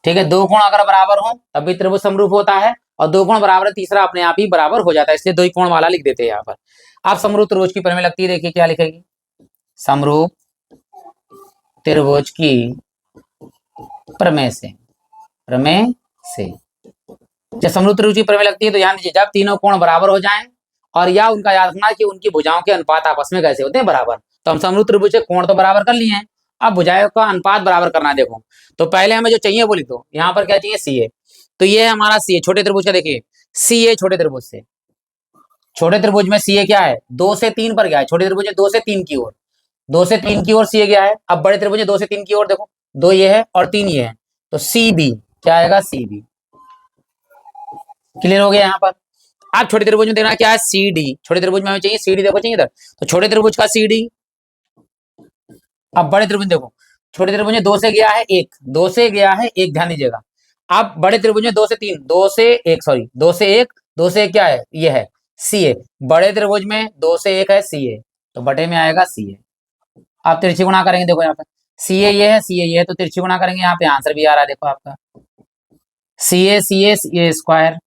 ठीक है। दो कोण अगर बराबर हो तब भी त्रिभुज समरूप होता है, और दो कोण बराबर है तीसरा अपने आप ही बराबर हो जाता है, इसलिए दो ही कोण वाला लिख देते हैं यहाँ पर। आप समरूप त्रिभुज की प्रमेय लगती है, देखिए क्या लिखेगी, समरूप त्रिभुज की प्रमेय से, प्रमेय से। जब समरूप त्रिभुज की प्रमेय लगती है तो ध्यान दीजिए, जब तीनों कोण बराबर हो जाएं, और या उनका याद रखना है कि उनकी भुजाओं के अनुपात आपस में कैसे होते हैं, बराबर। तो हम समरूप त्रिभुज से कोण तो बराबर कर लिए हैं, अब भुजाओं का अनुपात बराबर करना है। देखो तो पहले हमें जो चाहिए वो लिख दो, यहाँ पर क्या चाहिए, सी ए, तो ये है हमारा सी ए छोटे त्रिभुज का। देखिए सी ए छोटे त्रिभुज से, छोटे त्रिभुज में सी ए क्या है, 2 से 3 पर गया है, छोटे त्रिभुज में 2 से 3 की ओर, 2 से 3 की ओर सी ए गया है। अब बड़े त्रिभुज में 2 से 3 की ओर, देखो 2 ये है और 3 ये है, तो सी बी क्या आएगा, सी बी। क्लियर हो गया यहाँ पर। आप छोटे त्रिभुज में देना क्या है, सी डी, छोटे त्रिभुज में हमें चाहिए सी डी, देखो चाहिए इधर, तो छोटे त्रिभुज का सी डी। अब बड़े त्रिभुज देखो, छोटे त्रिभुज में 2 से गया है 1, 2 से गया है 1, ध्यान दीजिएगा। अब बड़े त्रिभुज में 2 से 3, 2 से 1 सॉरी 2 से 1, 2 से 1 क्या है, ये है सी ए। बड़े त्रिभुज में 2 से 1 है सी ए, तो बटे में आएगा सी ए। आप तिरछी गुणा करेंगे, देखो यहाँ पे सी ए ये है, सी ए ये है, तो तिरछी गुणा करेंगे, यहाँ पे आंसर भी आ रहा है, देखो आपका सी ए स्क्वायर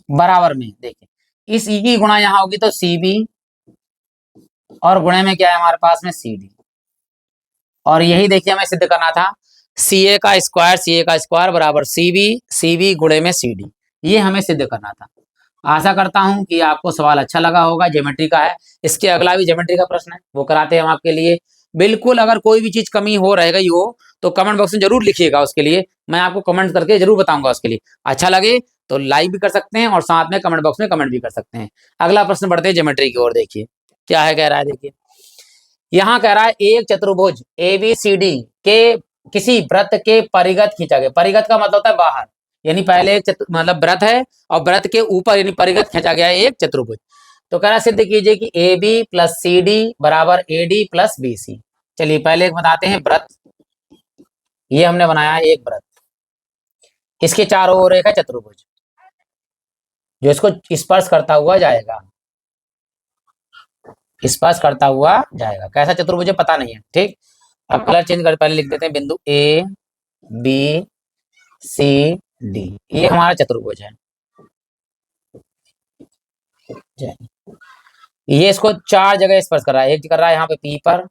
बराबर में, देखिए इस ई की गुणा यहाँ होगी तो सी बी, और गुणे में क्या है हमारे पास में सी डी। और यही देखिए हमें सिद्ध करना था, सी ए का स्क्वायर बराबर सी बी गुणे में सी डी, ये हमें सिद्ध करना था। आशा करता हूं कि आपको सवाल अच्छा लगा होगा, ज्योमेट्री का है। इसके अगला भी ज्योमेट्री का प्रश्न है, वो कराते हैं हम आपके लिए। बिल्कुल अगर कोई भी चीज कमी हो रहेगा ही हो तो कमेंट बॉक्स में जरूर लिखिएगा, उसके लिए मैं आपको कमेंट करके जरूर बताऊंगा। उसके लिए अच्छा लगे तो लाइक भी कर सकते हैं और साथ में कमेंट बॉक्स में कमेंट भी कर सकते हैं। अगला प्रश्न बढ़ते हैं ज्योमेट्री की ओर। देखिए क्या है, कह रहा है, देखिए यहाँ कह रहा है एक चतुर्भुज ABCD के किसी वृत्त के परिगत खींचा गया। परिगत का मतलब होता है बाहर, यानी पहले एक मतलब वृत्त है और वृत्त के ऊपर यानी परिगत खींचा गया है एक चतुर्भुज। तो कह रहा है सिद्ध कीजिए कि AB प्लस CD बराबर AD प्लस BC। चलिए पहले एक बताते हैं वृत्त। ये हमने बनाया है एक वृत्त, इसके चारों ओर एक है चतुर्भुज जो इसको स्पर्श करता हुआ जाएगा, स्पर्श करता हुआ जाएगा। कैसा चतुर्भुज है पता नहीं है, ठीक। अब कलर चेंज कर, पहले लिख देते हैं बिंदु ABCD, ये हमारा चतुर्भुज है। ये इसको चार जगह स्पर्श कर रहा है। एक कर रहा है यहाँ पे P पर,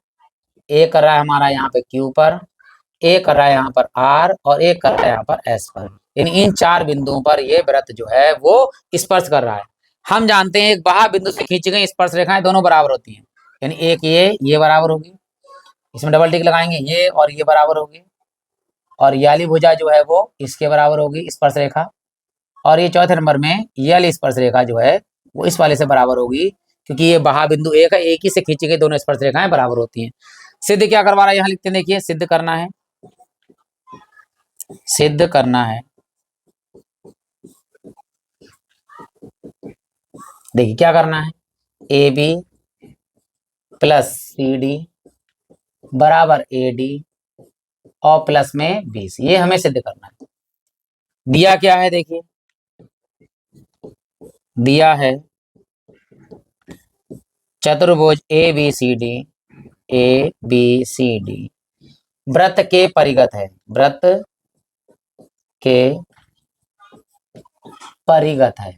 एक कर रहा है हमारा यहाँ पे Q पर, एक कर रहा है यहाँ पर R और एक कर रहा है यहाँ पर S पर। यानी इन चार बिंदुओं पर ये वृत्त जो है वो स्पर्श कर रहा है। हम जानते हैं एक बाह्य बिंदु से खींची गई स्पर्श रेखाएं दोनों बराबर होती हैं, यानी एक ये बराबर होगी, इसमें डबल टिक लगाएंगे, ये और ये बराबर होगी, और ये वाली भुजा जो है वो इसके बराबर होगी स्पर्श रेखा, और ये चौथे नंबर में ये वाली स्पर्श रेखा जो है वो इस वाले से बराबर होगी, क्योंकि ये बाह्य बिंदु एक है, एक ही से खींची गई दोनों स्पर्श रेखाएं बराबर होती हैं। सिद्ध क्या करवा रहा है, यहाँ लिखते हैं, देखिए सिद्ध करना है, सिद्ध करना है। देखिए क्या करना है, AB प्लस CD बराबर AD और प्लस में BC, ये हमें सिद्ध करना है। दिया क्या है, देखिए दिया है चतुर्भुज ABCD वृत्त के परिगत है, वृत्त के परिगत है।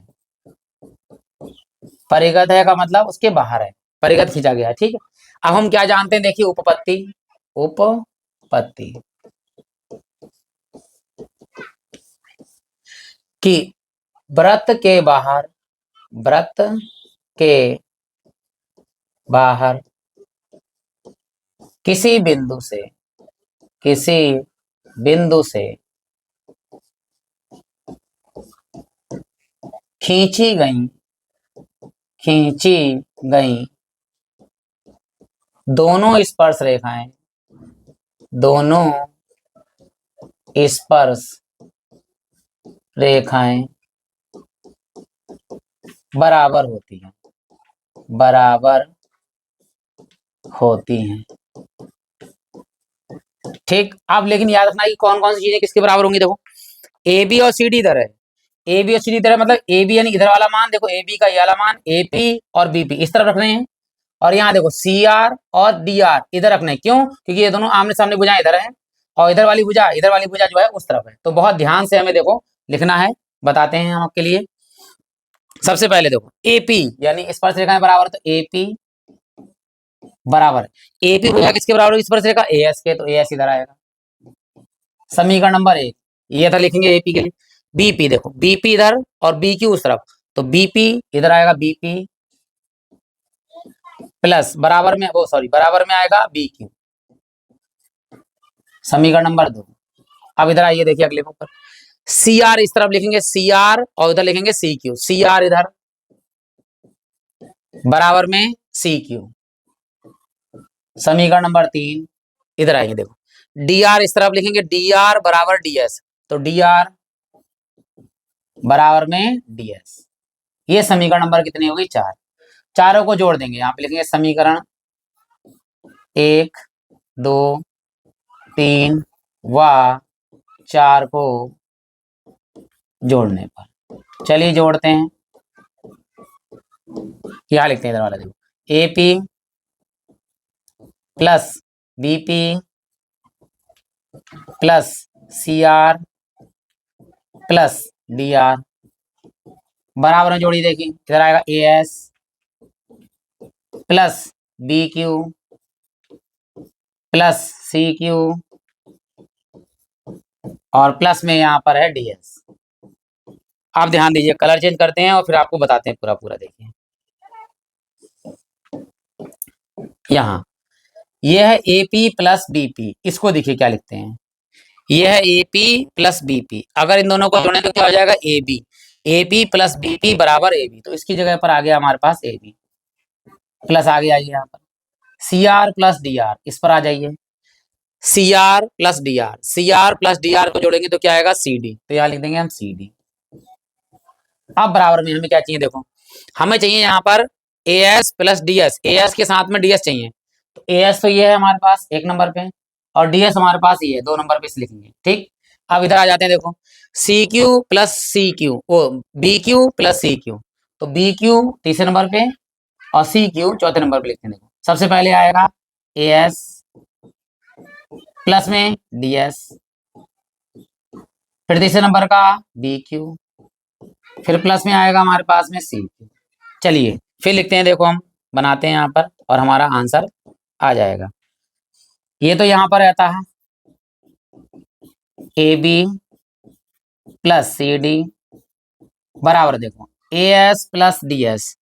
परिगत है का मतलब उसके बाहर है, परिगत खींचा गया है, ठीक है। अब हम क्या जानते हैं, देखिए उपपत्ति, उपपत्ति कि वृत्त के बाहर, वृत्त के बाहर किसी बिंदु से, किसी बिंदु से खींची गई, खींची गई दोनों स्पर्श रेखाएं, दोनों स्पर्श रेखाएं बराबर होती हैं, बराबर होती हैं, ठीक। अब लेकिन याद रखना कि कौन कौन सी चीजें किसके बराबर होंगी। देखो AB और CD इधर है, AB और CD इधर है, मतलब AB यानी इधर वाला मान, देखो AB का ये वाला मान AP और BP इस तरफ रखने हैं, और यहाँ देखो CR और DR इधर रखने हैं। क्यों, क्योंकि ये दोनों आमने सामने भुजाएं इधर है और इधर वाली भुजा, इधर वाली भुजा जो है उस तरफ है। तो बहुत ध्यान से हमें देखो लिखना है, बताते हैं हम आपके लिए। सबसे पहले देखो AP यानी स्पर्श रेखाएं बराबर, तो AP बराबर, AP भुजा किसके बराबर होगी स्पर्श रेखा, AS के, तो AS इधर आएगा। समीकरण नंबर 1 ये था, लिखेंगे AP के लिए। BP देखो BP इधर और BQ उस तरफ, तो BP इधर आएगा, BP प्लस बराबर में, वो सॉरी बराबर में आएगा BQ, समीकरण नंबर 2। अब इधर आइए, देखिए अगले पर CR इस तरफ लिखेंगे, CR और उधर लिखेंगे CQ, CR इधर बराबर में CQ, समीकरण नंबर 3। इधर आइए देखो DR इस तरफ लिखेंगे, DR बराबर DS, तो DR बराबर में DS। ये समीकरण नंबर कितनी होगी, 4। चारों को जोड़ देंगे, यहाँ पे लिखेंगे समीकरण 1 2 3 व 4 को जोड़ने पर। चलिए जोड़ते हैं, क्या लिखते हैं इधर वाला, देखो AP plus BP plus CR plus DR बराबर में जोड़ी, देखिए इधर आएगा AS plus BQ plus CQ और प्लस में यहाँ पर है DS। आप ध्यान दीजिए, कलर चेंज करते हैं और फिर आपको बताते हैं पूरा पूरा। देखिए यहाँ ये है एपी प्लस बीपी, इसको देखिए क्या लिखते हैं, ये है एपी प्लस बीपी, अगर इन दोनों को जोड़ें तो क्या हो जाएगा एबी, एपी प्लस बीपी बराबर एबी, तो इसकी जगह पर आ गया हमारे पास एबी प्लस, आगे आइए यहाँ पर C R plus D R, इस पर आ जाइए, C R plus D R, C R plus D R को जोड़ेंगे तो क्या आएगा सी डी, तो यहाँ लिख देंगे हम सी डी। अब बराबर में हमें क्या चाहिए, देखो हमें चाहिए यहाँ पर ए S plus D S, A S के साथ में डी एस चाहिए, तो ए एस तो ये है हमारे पास एक नंबर पे, और डी एस हमारे पास ये है 2 नंबर पे, इसे लिखेंगे ठीक। अब इधर आ जाते हैं, देखो C Q plus C Q, ओ B Q plus C Q, तो बी क्यू तीसरे नंबर पे और सी क्यू चौथे नंबर पे लिखते हैं। देखो सबसे पहले आएगा ए एस प्लस में डी एस, फिर तीसरे नंबर का बी क्यू, फिर प्लस में आएगा हमारे पास में सी क्यू। चलिए फिर लिखते हैं, देखो हम बनाते हैं यहाँ पर और हमारा आंसर आ जाएगा। ये तो यहाँ पर रहता है A B plus C D बराबर, देखो A S plus D S,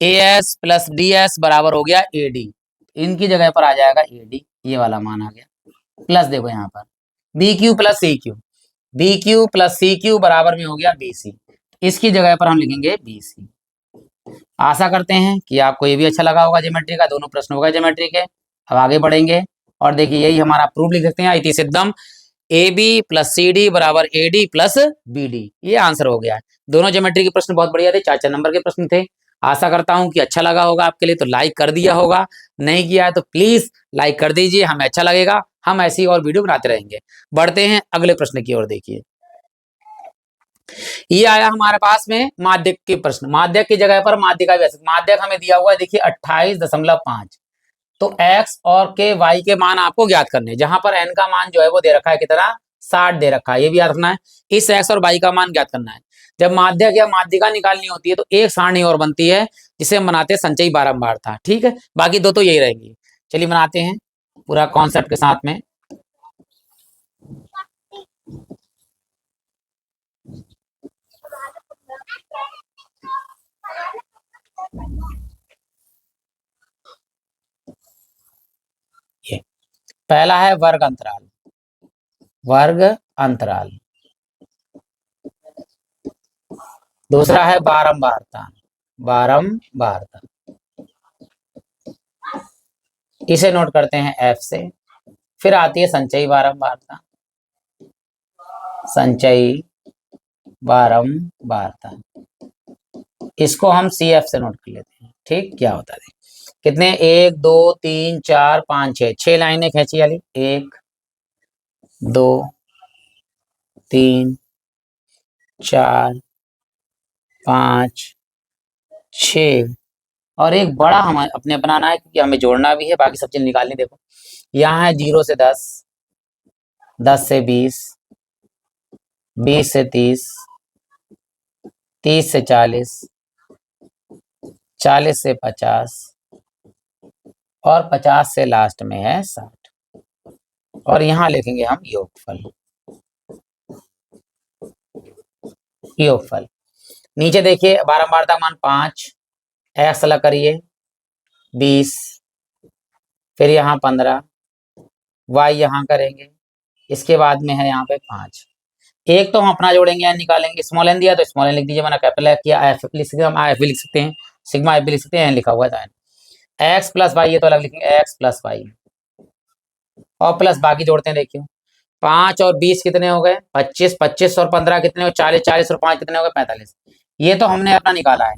A S plus D S बराबर हो गया ए डी, इनकी जगह पर आ जाएगा ए डी, ये वाला मान आ गया, प्लस देखो यहाँ पर B Q plus C Q, B Q plus C Q बराबर में हो गया बी सी, इसकी जगह पर हम लिखेंगे बी सी। आशा करते हैं कि आपको ये भी अच्छा लगा होगा ज्योमेट्री का, दोनों प्रश्न हो गए ज्योमेट्री के। अब आगे बढ़ेंगे और देखिए यही हमारा प्रूफ लिख सकते हैं, इति सिद्धम A B plus C D बराबर A D plus B D, ये आंसर हो गया है। दोनों ज्योमेट्री के प्रश्न बहुत बढ़िया थे, 4-4 नंबर के प्रश्न थे। आशा करता हूं कि अच्छा लगा होगा आपके लिए, तो लाइक कर दिया होगा, नहीं किया है तो प्लीज लाइक कर दीजिए, हमें अच्छा लगेगा, हम ऐसी और वीडियो बनाते रहेंगे। बढ़ते हैं अगले प्रश्न की ओर, देखिए ये आया हमारे पास में माध्यक के प्रश्न, माध्यक की जगह पर माध्यिका भी, माध्यक हमें दिया हुआ है देखिए 28.5, तो x और के y के मान आपको ज्ञात करने, जहां पर n का मान जो है वो दे रखा है कितना 60 दे रखा है, ये भी याद रखना है। इस x और y का मान ज्ञात करना है। जब माध्यक या माध्यिका निकालनी होती है तो एक सारणी और बनती है जिसे हम बनाते हैं संचयी बारंबार था, ठीक है, बाकी दो तो यही रहेंगी। चलिए बनाते हैं पूरा कॉन्सेप्ट के साथ में। ये पहला है वर्ग अंतराल, वर्ग अंतराल, दूसरा है बारंबारता, बारंबारता, इसे नोट करते हैं F से। फिर आती है संचयी बारंबारता, संचयी बारंबारता, इसको हम CF से नोट कर लेते हैं, ठीक। क्या होता है कितने 1 2 3 4 5 6, 6 लाइनें खींची वाली, 1 2 3 4 5 6, और एक बड़ा हमें अपने बनाना है क्योंकि हमें जोड़ना भी है, बाकी सब चीज निकालनी। देखो यहाँ है 0 से 10, 10 से 20, 20 से 30, 30 से 40, 40 से 50, और 50 से लास्ट में है 60, और यहाँ लिखेंगे हम योगफल, योगफल। नीचे देखिए बारंबारता मान 5, x अलग करिए 20, फिर यहाँ 15, y यहाँ करेंगे, इसके बाद में है यहाँ पे 5, एक तो हम अपना जोड़ेंगे या निकालेंगे, स्मॉल एन दिया तो स्मॉल एन लिख दीजिए, मैंने कैपिटल एफ किया, एफ लिख सकते हैं हम, एफ भी लिख सकते हैं, सिग्मा एफ भी लिख सकते हैं, एन लिखा हुआ है, एक्स प्लस वाई, ये तो अलग लिखेंगे एक्स प्लस वाई, और प्लस बाकी जोड़ते हैं। देखिए 5 और 20 कितने हो गए 25, 25 और 15 कितने हो 40, 40 और 5 कितने हो गए 45, ये तो हमने अपना निकाला है।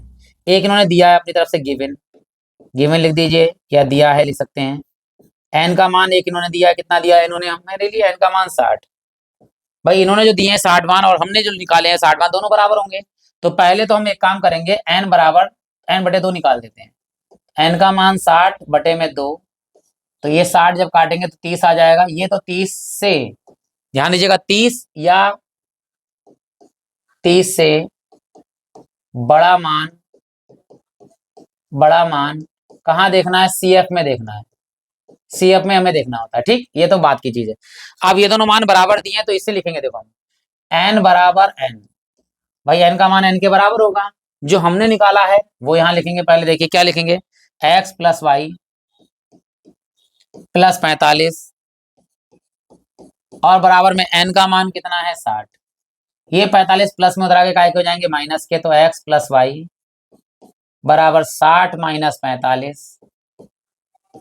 एक इन्होंने दिया है अपनी तरफ से गिवन, गिवन लिख दीजिए या दिया है लिख सकते हैं। एन का मान एक इन्होंने दिया है, कितना दिया है इन्होंने, हमने ले लिया एन का मान 60, भाई इन्होंने जो दिए हैं 60 मान और हमने जो निकाले हैं 60 मान, दोनों बराबर होंगे, तो पहले तो हम एक काम करेंगे, एन बराबर एन बटे 2 निकाल देते हैं, एन का मान 60 बटे में 2, तो ये 60 जब काटेंगे तो 30 आ जाएगा, ये तो 30 से, ध्यान दीजिएगा 30 या 30 से बड़ा मान, बड़ा मान कहाँ देखना है, CF में देखना है, CF में हमें देखना होता है, ठीक, ये तो बात की चीज है। अब ये दोनों मान बराबर दिए हैं तो इससे लिखेंगे, देखो हम n बराबर n, भाई n का मान n के बराबर होगा, जो हमने निकाला है वो यहाँ लिखेंगे, पहले देखिए क्या लिखेंगे, x प्लस वाई प्लस 45 और बराबर में n का मान कितना है 60। ये 45 प्लस में उधर आगे काय के हो जाएंगे माइनस के, तो x प्लस वाई बराबर 60 माइनस 45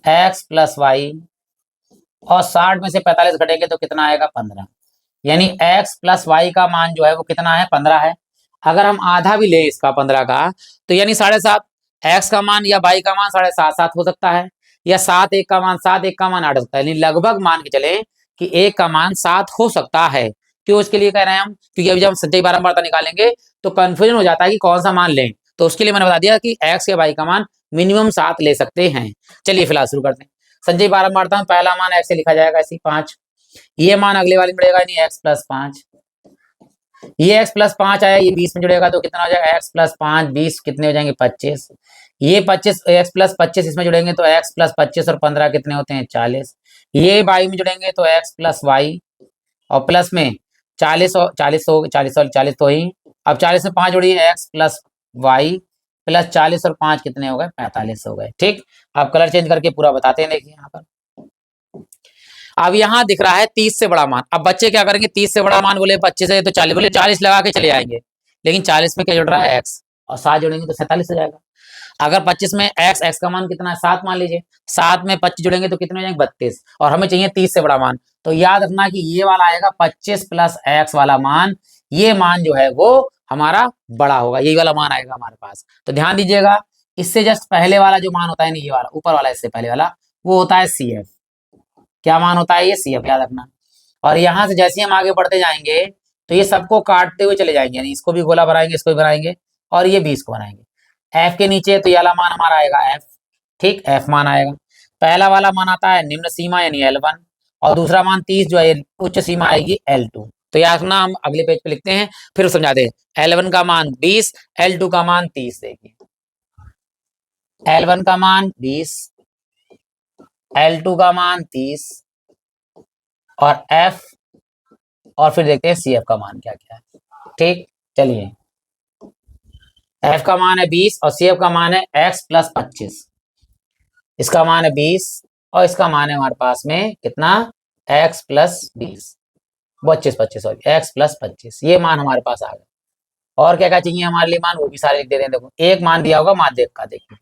x प्लस वाई, और 60 में से 45 घटेंगे तो कितना आएगा 15। यानी x प्लस वाई का मान जो है वो कितना है 15 है। अगर हम आधा भी ले इसका 15 का, तो यानी 7.5 x का मान या y का मान 7.5 हो सकता है, या 7 1 का मान 7 1 का मान 8 हो सकता है। यानी लगभग मान के चले कि 1 का मान 7 हो सकता है। क्यों इसके लिए कह रहे हैं हम, क्योंकि अभी जब हम संचयी बारंबारता निकालेंगे तो कंफ्यूजन हो जाता है कि कौन सा मान लें, तो उसके लिए मैंने बता दिया कि x या y का मान मिनिमम 7 ले सकते हैं। चलिए फिलहाल शुरू करते हैं। संचयी बारंबारता में पहला मान x से लिखा जाएगा ऐसी 5, ये मान अगले वाले में जुड़ेगा नहीं x प्लस 5, ये x प्लस 5 आया, ये 20 में जुड़ेगा तो कितना हो जाएगा x प्लस 5 20 कितने हो जाएंगे 25, ये 25 x प्लस 25 इसमें जुड़ेंगे तो x प्लस 25 और 15 कितने होते हैं 40, ये y में जुड़ेंगे तो x प्लस वाई और प्लस में 40 और 40 तो ही, अब 40 में 5 जोड़िए x प्लस वाई प्लस 40 और 5 कितने हो गए 45 हो गए। ठीक, अब कलर चेंज करके पूरा बताते हैं। देखिए यहाँ पर अब यहाँ दिख रहा है 30 से बड़ा मान। अब बच्चे क्या करेंगे, 30 से बड़ा मान बोले 25 है तो 40 बोले 40 लगा के चले आएंगे, लेकिन 40 में क्या जुड़ रहा है x और 7 जोड़ेंगे तो 47 हो जाएगा। अगर 25 में x का मान कितना है 7 मान लीजिए, 7 में 25 जुड़ेंगे तो कितने हो जाएंगे 32, और हमें चाहिए 30 से बड़ा मान, तो याद रखना कि ये वाला आएगा 25 प्लस x वाला मान, ये मान जो है वो हमारा बड़ा होगा, यही वाला मान आएगा हमारे पास। तो ध्यान दीजिएगा, इससे जस्ट पहले वाला जो मान होता है नहीं, ये वाला ऊपर वाला इससे पहले वाला वो होता है CF। क्या मान होता है ये CF, याद रखना। और यहाँ से जैसे हम आगे बढ़ते जाएंगे तो ये सबको काटते हुए चले जाएंगे, यानी इसको भी गोला बनाएंगे, इसको भी बनाएंगे और ये 20 को बनाएंगे। F के नीचे तो ये वाला मान हमारा आएगा F, ठीक, F मान आएगा। पहला वाला मान आता है निम्न सीमा यानी L1, और दूसरा मान 30 जो है उच्च सीमा आएगी L2। तो याद रखना, हम अगले पेज पे लिखते हैं फिर समझाते हैं। L1 का मान 20, L2 का मान 30। देखिए L1 का मान 20, L2 का मान 30 और F, और फिर देखते हैं CF का मान क्या क्या है। ठीक, चलिए F का मान है 20 और CF का मान है x प्लस 25। इसका मान है 20 और इसका मान है हमारे पास में कितना x plus 20 25 sorry x plus 25, ये मान हमारे पास आ गया। और क्या क्या चाहिए हमारे लिए मान, वो भी सारे लिख देते हैं। देखो एक मान दिया होगा माध्यक का, देखिए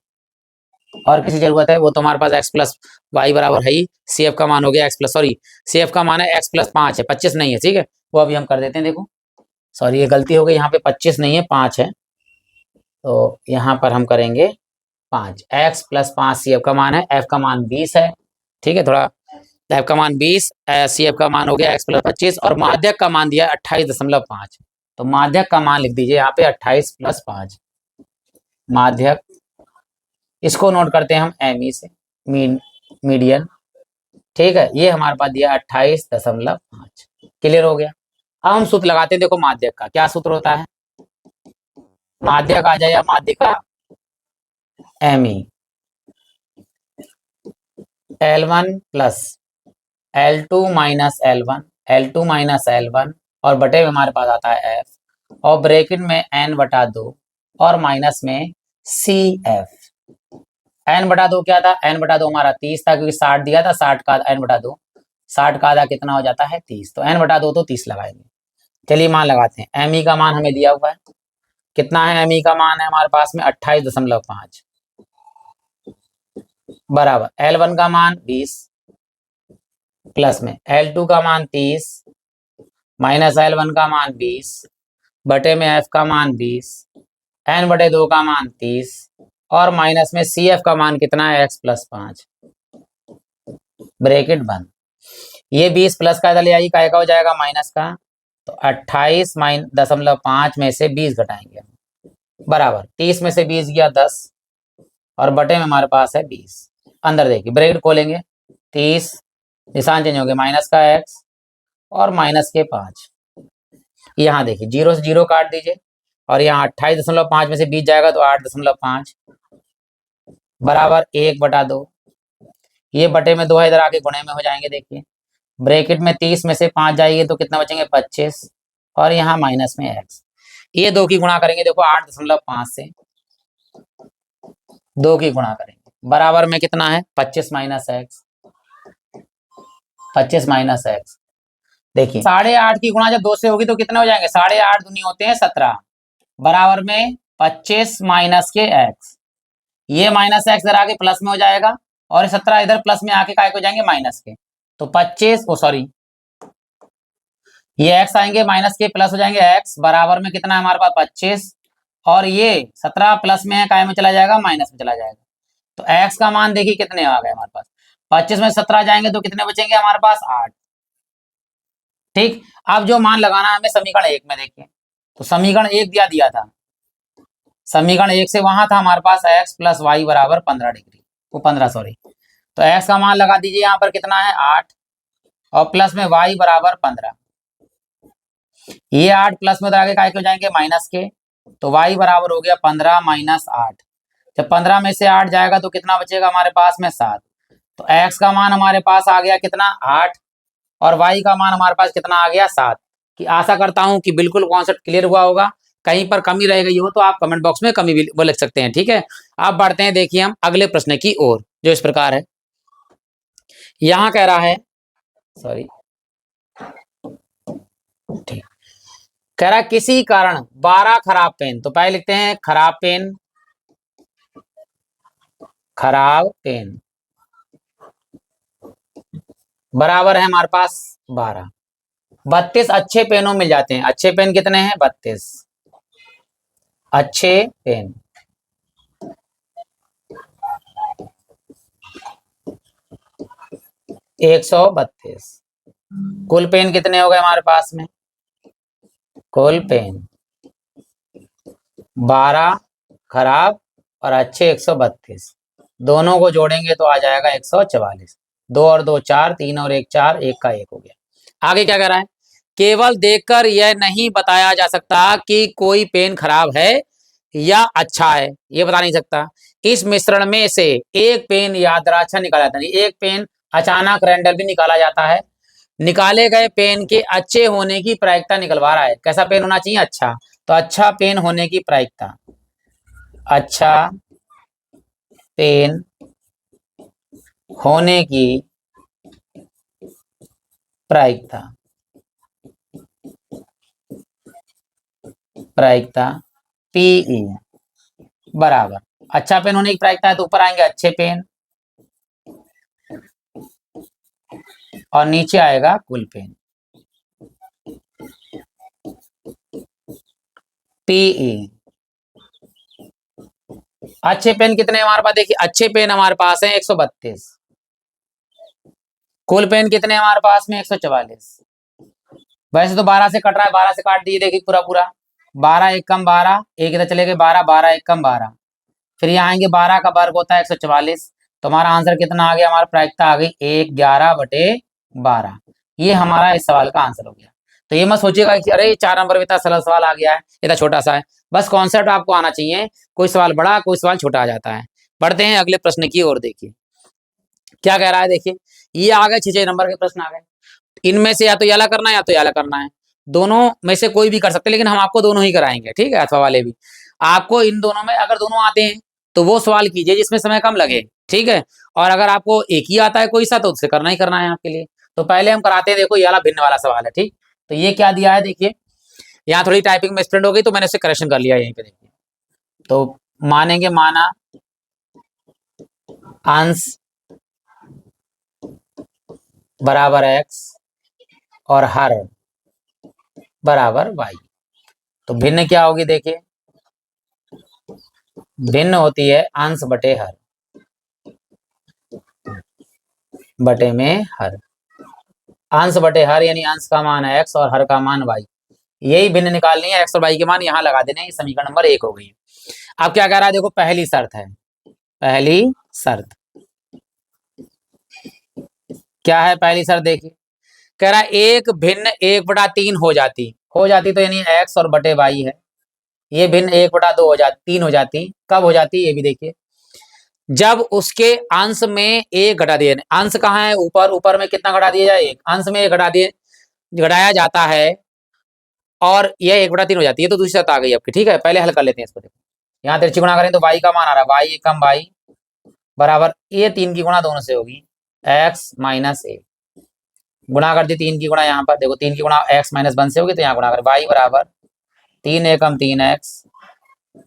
और किसी जरूरत है वो तो हमारे पास x प्लस वाई बराबर है ही, CF का मान हो गया x प्लस, सॉरी CF का मान है x प्लस 5 है, 25 नहीं है, ठीक है, वो अभी हम कर देते हैं। देखो सॉरी ये गलती हो गई, यहाँ पे 25 नहीं है 5 है, तो यहाँ पर हम करेंगे 5, x प्लस 5 CF का मान है, f का मान 20 है, ठीक है, थोड़ा f का मान 20, CF का मान हो गया x प्लस 25 और माध्यक का मान दिया 28.5, तो माध्यक का मान लिख दीजिए यहाँ पे 28 प्लस 5 माध्यक, इसको नोट करते हैं हम ME से, मीडियन, ठीक है, ये हमारे पास दिया 28.5। क्लियर हो गया। अब हम सूत्र लगाते हैं। देखो माध्यक का क्या सूत्र होता है, माध्यक आ जाए या माध्यिका ME L1 plus L2 minus L1 और बटे में हमारे पास आता है F और ब्रैकेट में n/2 और माइनस में CF। n/2 क्या था, n/2 हमारा 30 था क्योंकि 60 दिया था, 60 का n/2 60 का आधा कितना हो जाता है 30, तो n/2 तो 30 लगाएंगे। चलिए मान लगाते हैं। ME का मान हमें दिया हुआ है, कितना है ME का मान है हमारे पास में 28.5 बराबर L1 का मान 20 प्लस में L2 का मान 30 माइनस L1 का मान 20 बटे में F का मान 20 n/2 का मान 30 और माइनस में CF का मान कितना है x प्लस 5 ब्रैकेट बंद। ये 20 प्लस का इधर ले आइए, काय का हो जाएगा माइनस का, तो 28.5 में से 20 घटाएंगे बराबर 30 में से 20 गया 10 और बटे में हमारे पास है 20। अंदर देखिए ब्रैकेट खोलेंगे, 30 निशान चेंज हो गया, माइनस का x और माइनस के 5, यहाँ देखिए 0 से 0 काट दीजिए और यहाँ 28.5 में से 20 जाएगा तो 8.5 बराबर 1/2, ये बटे में 2 है, इधर आके गुणे में हो जाएंगे। देखिए ब्रैकेट में 30 में से 5 जाएंगे तो कितना बचेंगे 25 और यहाँ माइनस में x, ये 2 की गुणा करेंगे, देखो 8.5 से 2 की गुणा करेंगे बराबर में कितना है 25 माइनस x, 25 माइनस एक्स। देखिए 8.5 की गुणा जब 2 से होगी तो कितने हो जाएंगे, 8.5 दूनी होते हैं 17 बराबर में 25 माइनस के एक्स। ये माइनस एक्स इधर आके प्लस में हो जाएगा और 17 इधर प्लस में आके काय को जाएंगे माइनस के। तो 25 ओ सॉरी ये एक्स आएंगे माइनस के प्लस हो जाएंगे एक्स बराबर में कितना है हमारे पास 25 और ये 17 प्लस में है काय में चला जाएगा माइनस में चला जाएगा। तो एक्स का मान देखिए कितने आ गए हमारे पास, 25 में 17 जाएंगे तो कितने बचेंगे हमारे पास 8। ठीक, अब जो मान लगाना है हमें समीकरण 1 में देखिए, तो समीकरण 1 दिया था, समीकरण 1 से वहां था हमारे पास x प्लस वाई बराबर 15 डिग्री, वो 15 सॉरी, तो x का मान लगा दीजिए यहाँ पर कितना है 8 और प्लस में y बराबर 15। ये 8 प्लस में उधर आगे काय हो जाएंगे माइनस के, तो y बराबर हो गया 15 माइनस 8। जब 15 में से 8 जाएगा तो कितना बचेगा हमारे पास में 7। तो x का मान हमारे पास आ गया कितना 8 और y का मान हमारे पास कितना आ गया 7। कि आशा करता हूं कि बिल्कुल कॉन्सेप्ट क्लियर हुआ होगा, कहीं पर कमी रह गई हो तो आप कमेंट बॉक्स में कमी भी वो लिख सकते हैं। ठीक है, अब बढ़ते हैं देखिए हम अगले प्रश्न की ओर जो इस प्रकार है। यहां कह रहा है सॉरी ठीक, कह रहा है किसी कारण 12 खराब पेन, तो पहले लिखते हैं खराब पेन, खराब पेन बराबर है हमारे पास 12, 32 अच्छे पेनों मिल जाते हैं। अच्छे पेन कितने हैं 32 अच्छे पेन, 132। कुल पेन कितने हो गए हमारे पास में, कुल पेन 12 खराब और अच्छे 132, दोनों को जोड़ेंगे तो आ जाएगा 144। 2 और 2 4, 3 और 1 4, 1 का 1 हो गया। आगे क्या कह रहा है, केवल देखकर यह नहीं बताया जा सकता कि कोई पेन खराब है या अच्छा है, ये बता नहीं सकता। इस मिश्रण में से एक पेन यादराच्छा निकाला जाता है, एक पेन अचानक रैंडम भी निकाला जाता है। निकाले गए पेन के अच्छे होने की प्रायिकता निकलवा रहा है, कैसा पेन होना चाहिए अच्छा, तो अच्छा पेन होने की प्रायिकता, अच्छा पेन होने की प्रायिकता, प्रायिकता पीई बराबर, अच्छा पेन होने की प्रायिकता है तो ऊपर आएंगे अच्छे पेन और नीचे आएगा कुल पेन पीई। अच्छे पेन कितने हमारे पास देखिए, अच्छे पेन हमारे पास है 132, कुल पेन कितने हमारे पास में 144। वैसे तो 12 से कट रहा है, 12 से काट दिए देखिए पूरा पूरा, 12 एक कम 12, एक इधर चले गए 12, 12 एक कम 12, फिर यहाँ आएंगे 12 का वर्ग होता है 144, तो हमारा आंसर कितना आ गया, हमारा प्रायिकता आ गई 1 11/12। ये हमारा इस सवाल का आंसर हो गया। तो ये मत सोचिएगा कि अरे 4 नंबर में इतना सरल सवाल आ गया है, इतना छोटा सा है, बस कॉन्सेप्ट आपको आना चाहिए, कोई सवाल बड़ा कोई सवाल छोटा आ जाता है। बढ़ते हैं अगले प्रश्न की ओर, देखिए क्या कह रहा है, देखिए ये आ गए 6 नंबर के प्रश्न आ गए, इनमें से या तो ये वाला करना है या तो ये वाला करना है, दोनों में से कोई भी कर सकते हैं, लेकिन हम आपको दोनों ही कराएंगे। ठीक है, अथवा वाले भी आपको इन दोनों में अगर दोनों आते हैं तो वो सवाल कीजिए जिसमें समय कम लगे। ठीक है, और अगर आपको एक ही आता है कोई सा तो उससे करना ही करना है आपके लिए। तो पहले हम कराते हैं, देखो ये वाला भिन्न वाला सवाल है। ठीक, तो ये क्या दिया है देखिए, यहाँ थोड़ी टाइपिंग में स्प्रेड हो गई तो मैंने उसे करेक्शन कर लिया यहीं पे, देखिए तो मानेंगे माना अंश बराबर x और हर बराबर y, तो भिन्न क्या होगी देखिए, भिन्न होती है अंश बटे हर, बटे में हर, अंश बटे हर यानी अंश का मान है x और हर का मान y, यही भिन्न निकालनी है, x और y के मान यहाँ लगा देने, समीकरण नंबर 1 हो गई। अब क्या कह रहा है देखो, पहली शर्त है, पहली शर्त क्या है, पहली शर्त देखिए कह रहा है एक भिन्न 1/3 हो जाती तो यानी x और बटे y है, ये भिन्न 1/2 हो जाती, 3 हो जाती, कब हो जाती ये भी देखिए, जब उसके अंश में एक घटा दिए, अंश कहाँ है ऊपर, ऊपर में कितना घटा दिया जाए, एक अंश में एक घटा दिए घटाया जाता है और यह 1/3 हो जाती है, तो दूसरी शर्त आ गई आपकी। ठीक है, पहले हल कर लेते हैं इसको, देखो यहाँ तिरछी गुणा करें तो y का मान आ रहा है y कम y बराबर ये 3 की गुणा दोनों से होगी x माइनस ए, गुणा कर दी 3 की गुणा, यहाँ पर देखो 3 की गुणा x माइनस 1 से होगी, तो यहाँ गुणा कर y बराबर 3 एकम 3x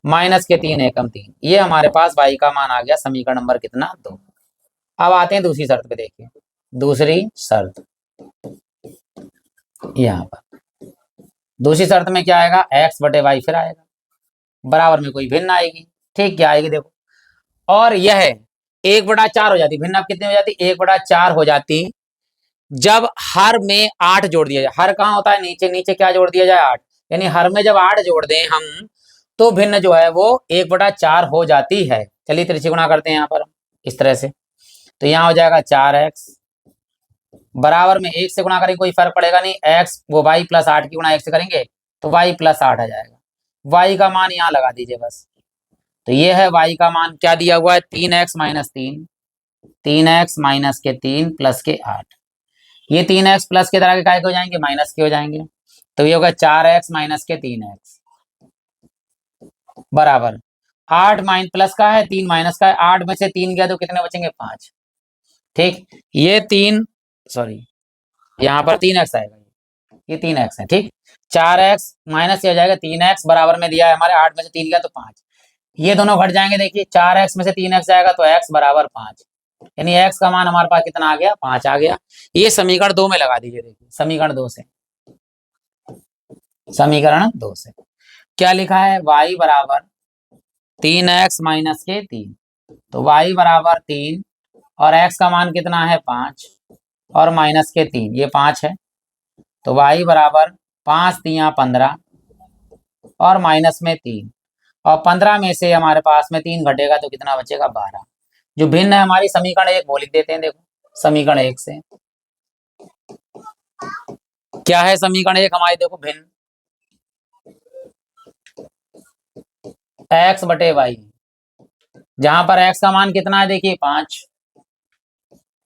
माइनस के 3 एकम 3। ये हमारे पास y का मान आ गया समीकरण नंबर कितना 2। अब आते हैं दूसरी शर्त पे, देखिए दूसरी शर्त यहाँ पर। दूसरी शर्त में क्या आएगा, x बटे वाई फिर आएगा, बराबर में कोई भिन्न आएगी। ठीक, क्या आएगी देखो, और यह 1/4 हो जाती, भिन्न अब कितनी हो जाती, 1/4 हो जाती जब हर में 8 जोड़ दिया जाए। हर कहाँ होता है, नीचे, नीचे क्या जोड़ दिया जाए, 8, यानी हर में जब 8 जोड़ दें हम तो भिन्न जो है वो 1/4 हो जाती है। चलिए त्रिची गुणा करते हैं यहाँ पर इस तरह से, तो यहाँ हो जाएगा 4x बराबर में 1 से गुणा करेंगे कोई फर्क पड़ेगा नहीं, x वो y प्लस 8 की गुणा 1 से करेंगे तो y प्लस 8 आ जाएगा। y का मान यहाँ लगा दीजिए बस, तो ये है y का मान क्या दिया हुआ है, 3x माइनस 3, 3x माइनस के 3 प्लस के 8। ये 3x प्लस के तरह के काय के हो जाएंगे, माइनस के हो जाएंगे, तो ये होगा 4x माइनस के 3x बराबर 8 माइन प्लस का है 3 माइनस का है, 8 में से 3 गया तो कितने बचेंगे, 5। ठीक, ये 3 सॉरी यहाँ पर 3x आएगा, ये 3x है। ठीक, 4x माइनस से हो जाएगा 3x बराबर में दिया है हमारे 8 में से 3 गया तो 5, ये दोनों घट जाएंगे। देखिए 4x में से 3x जाएगा तो x बराबर 5, यानी x का मान हमारे पास कितना आ गया, 5 आ गया। ये समीकरण 2 में लगा दीजिए, देखिए समीकरण 2 से, समीकरण 2 से क्या लिखा है, y बराबर 3x माइनस के 3, तो y बराबर 3 और x का मान कितना है 5 और माइनस के 3, ये 5 है, तो y बराबर 5 3 15 और माइनस में 3, और 15 में से हमारे पास में 3 घटेगा तो कितना बचेगा, 12। जो भिन्न है हमारी समीकरण 1 वो लिख देते हैं, देखो समीकरण 1 से क्या है, समीकरण 1 हमारी देखो भिन्न x बटे वाई, जहां पर x का मान कितना है देखिए 5,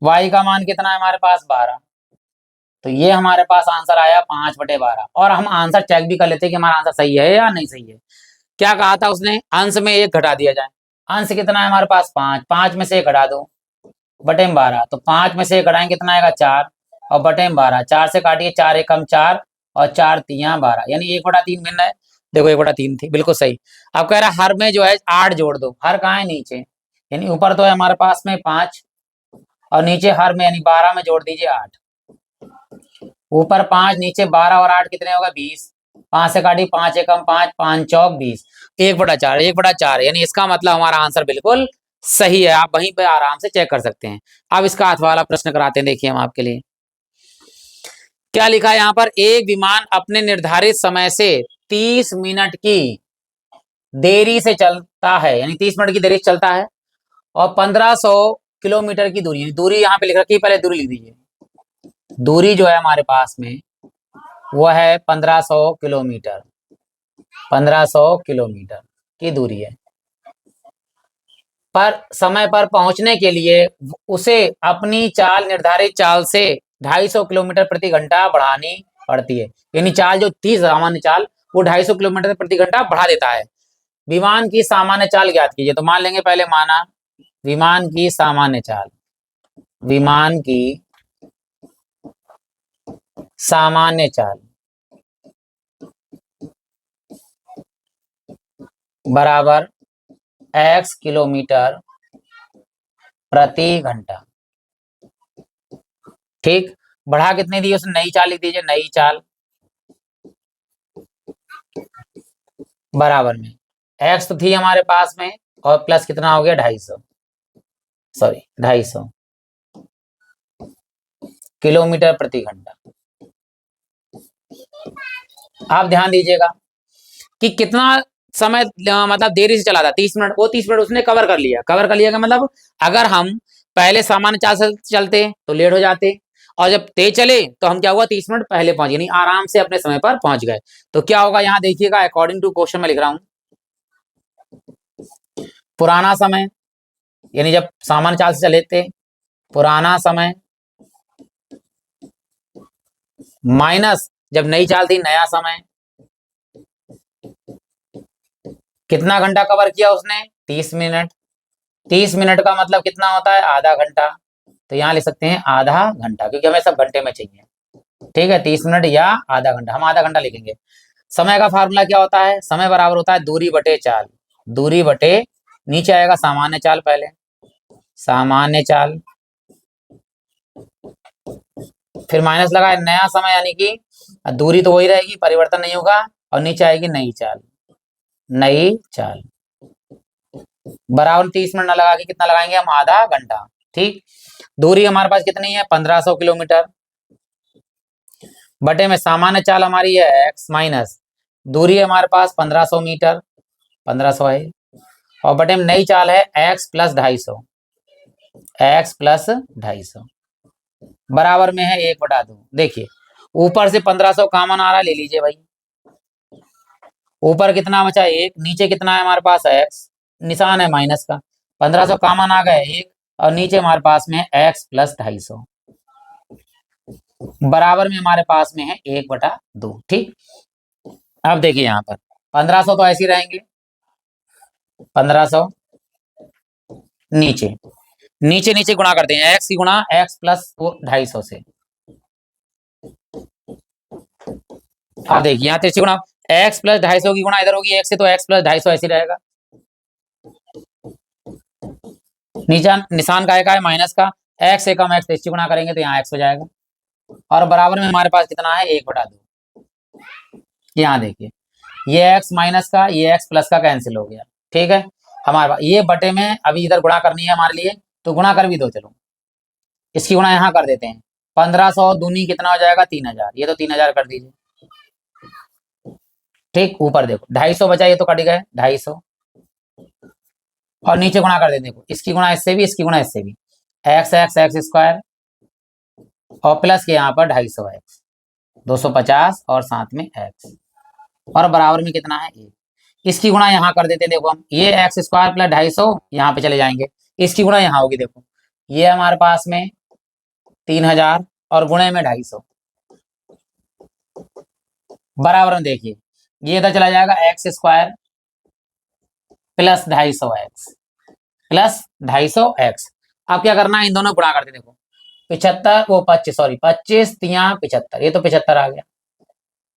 y का मान कितना है हमारे पास 12, तो ये हमारे पास आंसर आया 5/12। और हम आंसर चेक भी कर लेते हैं कि हमारा आंसर सही है या नहीं सही है। क्या कहा था उसने, अंश में 1 घटा दिया जाए, अंश कितना है हमारे पास 5, 5 में से 1 घटा दो बटे में 12, तो 5 में से 1 घटाएंगे कितना आएगा 4 और बटे में 12, 4 से काटिए 4 एकम 4 और 4 3 12, यानी 1/3 भिन्न है। देखो 1/3 थी, बिल्कुल सही। अब कह रहा है हर में जो है 8 जोड़ दो, हर कहाँ है नीचे, यानी ऊपर तो है हमारे पास में 5 और नीचे हर में यानी 12 में जोड़ दीजिए 8, ऊपर 5 नीचे 12 और 8 कितने होगा 20, 5 से काटी 5 एकम 5 5 चौक 20, 1/4 1/4, यानी इसका मतलब हमारा आंसर बिल्कुल सही है। आप वहीं पे आराम से चेक कर सकते हैं। अब इसका हाथ वाला प्रश्न कराते हैं, देखिए हम आपके लिए क्या लिखा है यहाँ पर, एक विमान अपने निर्धारित समय से 30 मिनट की देरी से चलता है, यानी 30 मिनट की देरी से चलता है और 1500 किलोमीटर की दूरी, दूरी यहाँ पे लिख रखी है, पहले दूरी लिख दीजिए। दूरी जो है हमारे पास में वो है 1500 किलोमीटर, 1500 किलोमीटर की दूरी है। पर समय पर पहुंचने के लिए उसे अपनी चाल निर्धारित चाल से 250 किलोमीटर प्रति घंटा बढ़ानी पड़ती है, यानी चाल जो थी सामान्य चाल वो 250 किलोमीटर प्रति घंटा बढ़ा देता है। विमान की सामान्य चाल ज्ञात कीजिए, तो मान लेंगे पहले, माना विमान की सामान्य चाल, विमान की सामान्य चाल बराबर x किलोमीटर प्रति घंटा। ठीक, बढ़ा कितनी दी उसने, नई चाल लिख दीजिए, नई चाल बराबर में x तो थी हमारे पास में और प्लस कितना हो गया 250, सॉरी 250 किलोमीटर प्रति घंटा। आप ध्यान दीजिएगा कि कितना समय मतलब देरी से चला था, 30 मिनट, वो 30 मिनट उसने कवर कर लिया। कवर कर लिया का मतलब अगर हम पहले सामान्य चाल से चलते तो लेट हो जाते, और जब तेज चले तो हम क्या हुआ 30 मिनट पहले पहुंच गए, यानी आराम से अपने समय पर पहुंच गए। तो क्या होगा यहाँ देखिएगा, अकॉर्डिंग टू क्वेश्चन में लिख रहा हूं, पुराना समय यानी जब सामान्य चाल से चले थे, पुराना समय माइनस जब नई चाल थी नया समय, कितना घंटा कवर किया उसने 30 मिनट, 30 मिनट का मतलब कितना होता है आधा घंटा, तो यहाँ लिख सकते हैं आधा घंटा, क्योंकि हमें सब घंटे में चाहिए। ठीक है, 30 मिनट या आधा घंटा, हम आधा घंटा लिखेंगे। समय का फार्मूला क्या होता है, समय बराबर होता है दूरी बटे चाल, दूरी बटे, नीचे आएगा सामान्य चाल, पहले सामान्य चाल, फिर माइनस लगा नया समय, यानी कि दूरी तो वही रहेगी, परिवर्तन नहीं होगा, और नीचे आएगी नई चाल, नई चाल, बराबर 30 मिनट न लगा के कितना लगाएंगे हम, आधा घंटा। ठीक, दूरी हमारे पास कितनी है, 1500 किलोमीटर, बटे में सामान्य चाल हमारी है x, माइनस दूरी है हमारे पास 1500 मीटर, 1500 है, और बटे में नई चाल है x प्लस 250, x प्लस 250 बराबर में है 1/2। देखिए ऊपर से 1500 कॉमन आ रहा है, ले लीजिए भाई, ऊपर कितना बचा 1, नीचे कितना है हमारे पास x, निशान है माइनस का, 1500 कॉमन आ गए 1, और नीचे हमारे पास में x प्लस 250 बराबर में हमारे पास में है 1/2। ठीक, अब देखिए यहाँ पर 1500 तो ऐसे ही रहेंगे, 1500 नीचे, नीचे नीचे गुणा करते हैं, x की गुणा x प्लस 250 से, अब देखिए यहाँ तिरछी गुणा, x प्लस 250 की गुणा इधर होगी x से, तो x प्लस 250 ऐसे रहेगा, नीचा निशान का है माइनस का, x से कम x तिरछी गुणा करेंगे तो यहाँ x हो जाएगा, और बराबर में हमारे पास कितना है 1/2। यहाँ देखिए ये x माइनस का, ये x प्लस का कैंसिल हो गया। ठीक है, हमारे पास ये बटे में अभी इधर गुणा करनी है हमारे लिए, तो गुणा कर भी दो, चलो इसकी गुणा यहाँ कर देते हैं, 1500 दूनी कितना हो जाएगा 3000, ये तो 3000 कर दीजिए। ठीक, ऊपर देखो 250 बचा, ये तो कट गए 250, और नीचे गुणा कर देते, देखो इसकी गुणा इससे भी, इसकी गुणा इससे भी, एक्स एक्स एक्स स्क्वायर, और प्लस के यहाँ पर 250 एक्स, 250 और साथ में एक्स, और बराबर में कितना है 1, इसकी गुणा यहाँ कर देते, देखो हम ये एक्स स्क्वायर प्लस 250 यहाँ पे चले जाएंगे, इसकी गुणा यहाँ होगी, देखो ये हमारे पास में 3000 और गुणे में 250 बराबर में, देखिए ये इधर चला जाएगा x square plus 250 x plus 250 x. अब क्या करना है, इन दोनों गुणा करते, देखो 75 वो 25, सॉरी 25 तिया 75, ये तो 75 आ गया,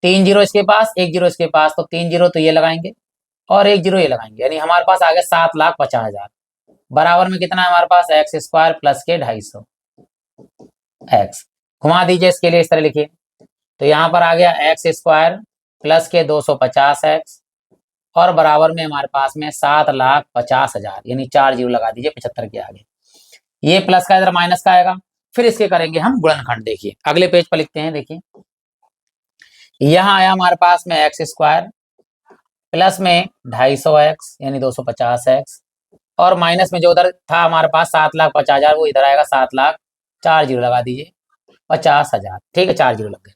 3 जीरो इसके पास, 1 जीरो इसके पास, तो 3 जीरो तो ये लगाएंगे और 1 जीरो ये लगाएंगे, यानी हमारे पास आ गया 7,50,000 बराबर में कितना है हमारे पास एक्स स्क्वायर प्लस के 250 एक्स। घुमा दीजिए इसके लिए, इस तरह लिखिए, तो यहाँ पर आ गया एक्स स्क्वायर प्लस के 250 एक्स, और बराबर में हमारे पास में 7,50,000, यानी 4 जीरो लगा दीजिए 75 के आगे, ये प्लस का इधर माइनस का आएगा, फिर इसके करेंगे हम गुणनखंड। देखिए अगले पेज पर लिखते हैं, देखिए यहाँ आया हमारे पास में एक्स स्क्वायर प्लस में 250 एक्स यानी 250 एक्स, और माइनस में जो उधर था हमारे पास 7,50,000 वो इधर आएगा 7,00,000, 4 जीरो लगा दीजिए 50,000। ठीक है, 4 जीरो लग गए।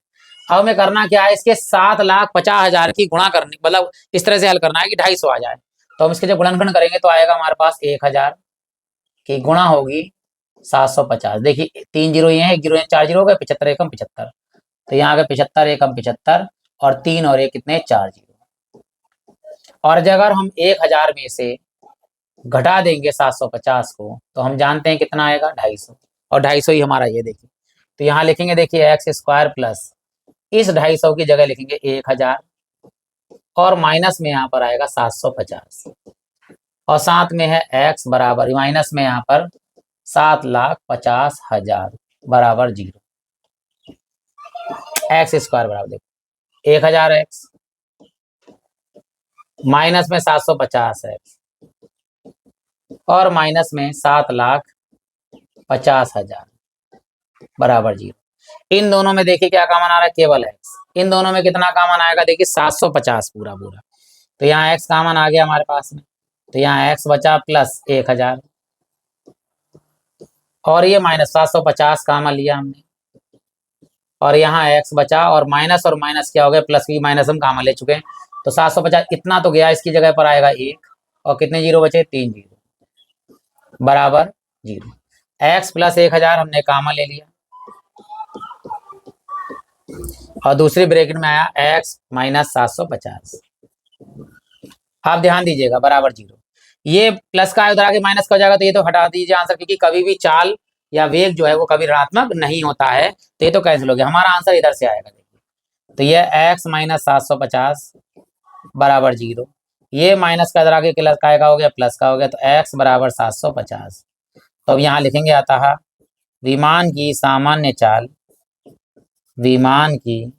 अब हमें करना क्या है, इसके 7,50,000 की गुणा करनी, मतलब इस तरह से हल करना है कि 250 आ जाए, तो हम इसके जब गुणनखंड करेंगे तो आएगा हमारे पास 1000 की गुणा होगी 750। देखिए 3 जीरो ये है, 1 जीरो 4 जीरो हो गए, 75 एकम 75, तो यहाँ आ गए 75 एकम 75, और 3 और 1 कितने 4 जीरो, और अगर हम 1000 में से घटा देंगे 750 को, तो हम जानते हैं कितना आएगा 250, और 250 ही हमारा ये, देखिए तो यहाँ लिखेंगे, देखिए एक्स स्क्वायर प्लस इस 250 की जगह लिखेंगे 1000, और माइनस में यहाँ पर आएगा 750, और साथ में है एक्स बराबर माइनस में यहाँ पर 7,50,000 बराबर 0, एक्स स्क्वायर बराबर देखो 1000 एक्स माइनस में 750 एक्स, और माइनस में 7,50,000 बराबर 0। इन दोनों में देखिए क्या कॉमन आ रहा है, केवल एक्स, इन दोनों में कितना कॉमन आएगा, देखिए 750 पूरा पूरा, तो यहाँ एक्स कॉमन आ गया हमारे पास में, तो यहाँ एक्स बचा प्लस 1000, और ये माइनस 750 कॉमन लिया हमने, और यहाँ एक्स बचा, और माइनस क्या हो गया, प्लस की माइनस हम कॉमन ले चुके हैं, तो 750 इतना तो गया, इसकी जगह पर आएगा 1, और कितने जीरो बचे 3 जीरो बराबर 0। एक्स प्लस 1000 हमने कॉमन ले लिया, और दूसरी ब्रैकेट में आया एक्स माइनस 750, आप ध्यान दीजिएगा बराबर 0, ये प्लस का उधर आके माइनस का हो जाएगा, तो ये तो हटा दीजिए आंसर, क्योंकि कभी भी चाल या वेग जो है वो कभी ऋणात्मक नहीं होता है, तो ये तो कैंसिल हो गया, हमारा आंसर इधर से आएगा। देखिए तो ये x माइनस 750 बराबर 0, ये माइनस का इधर आगे प्लस का हो गया, प्लस का हो गया, तो x बराबर 750। तो अब यहाँ लिखेंगे अतः विमान की सामान्य चाल, विमान की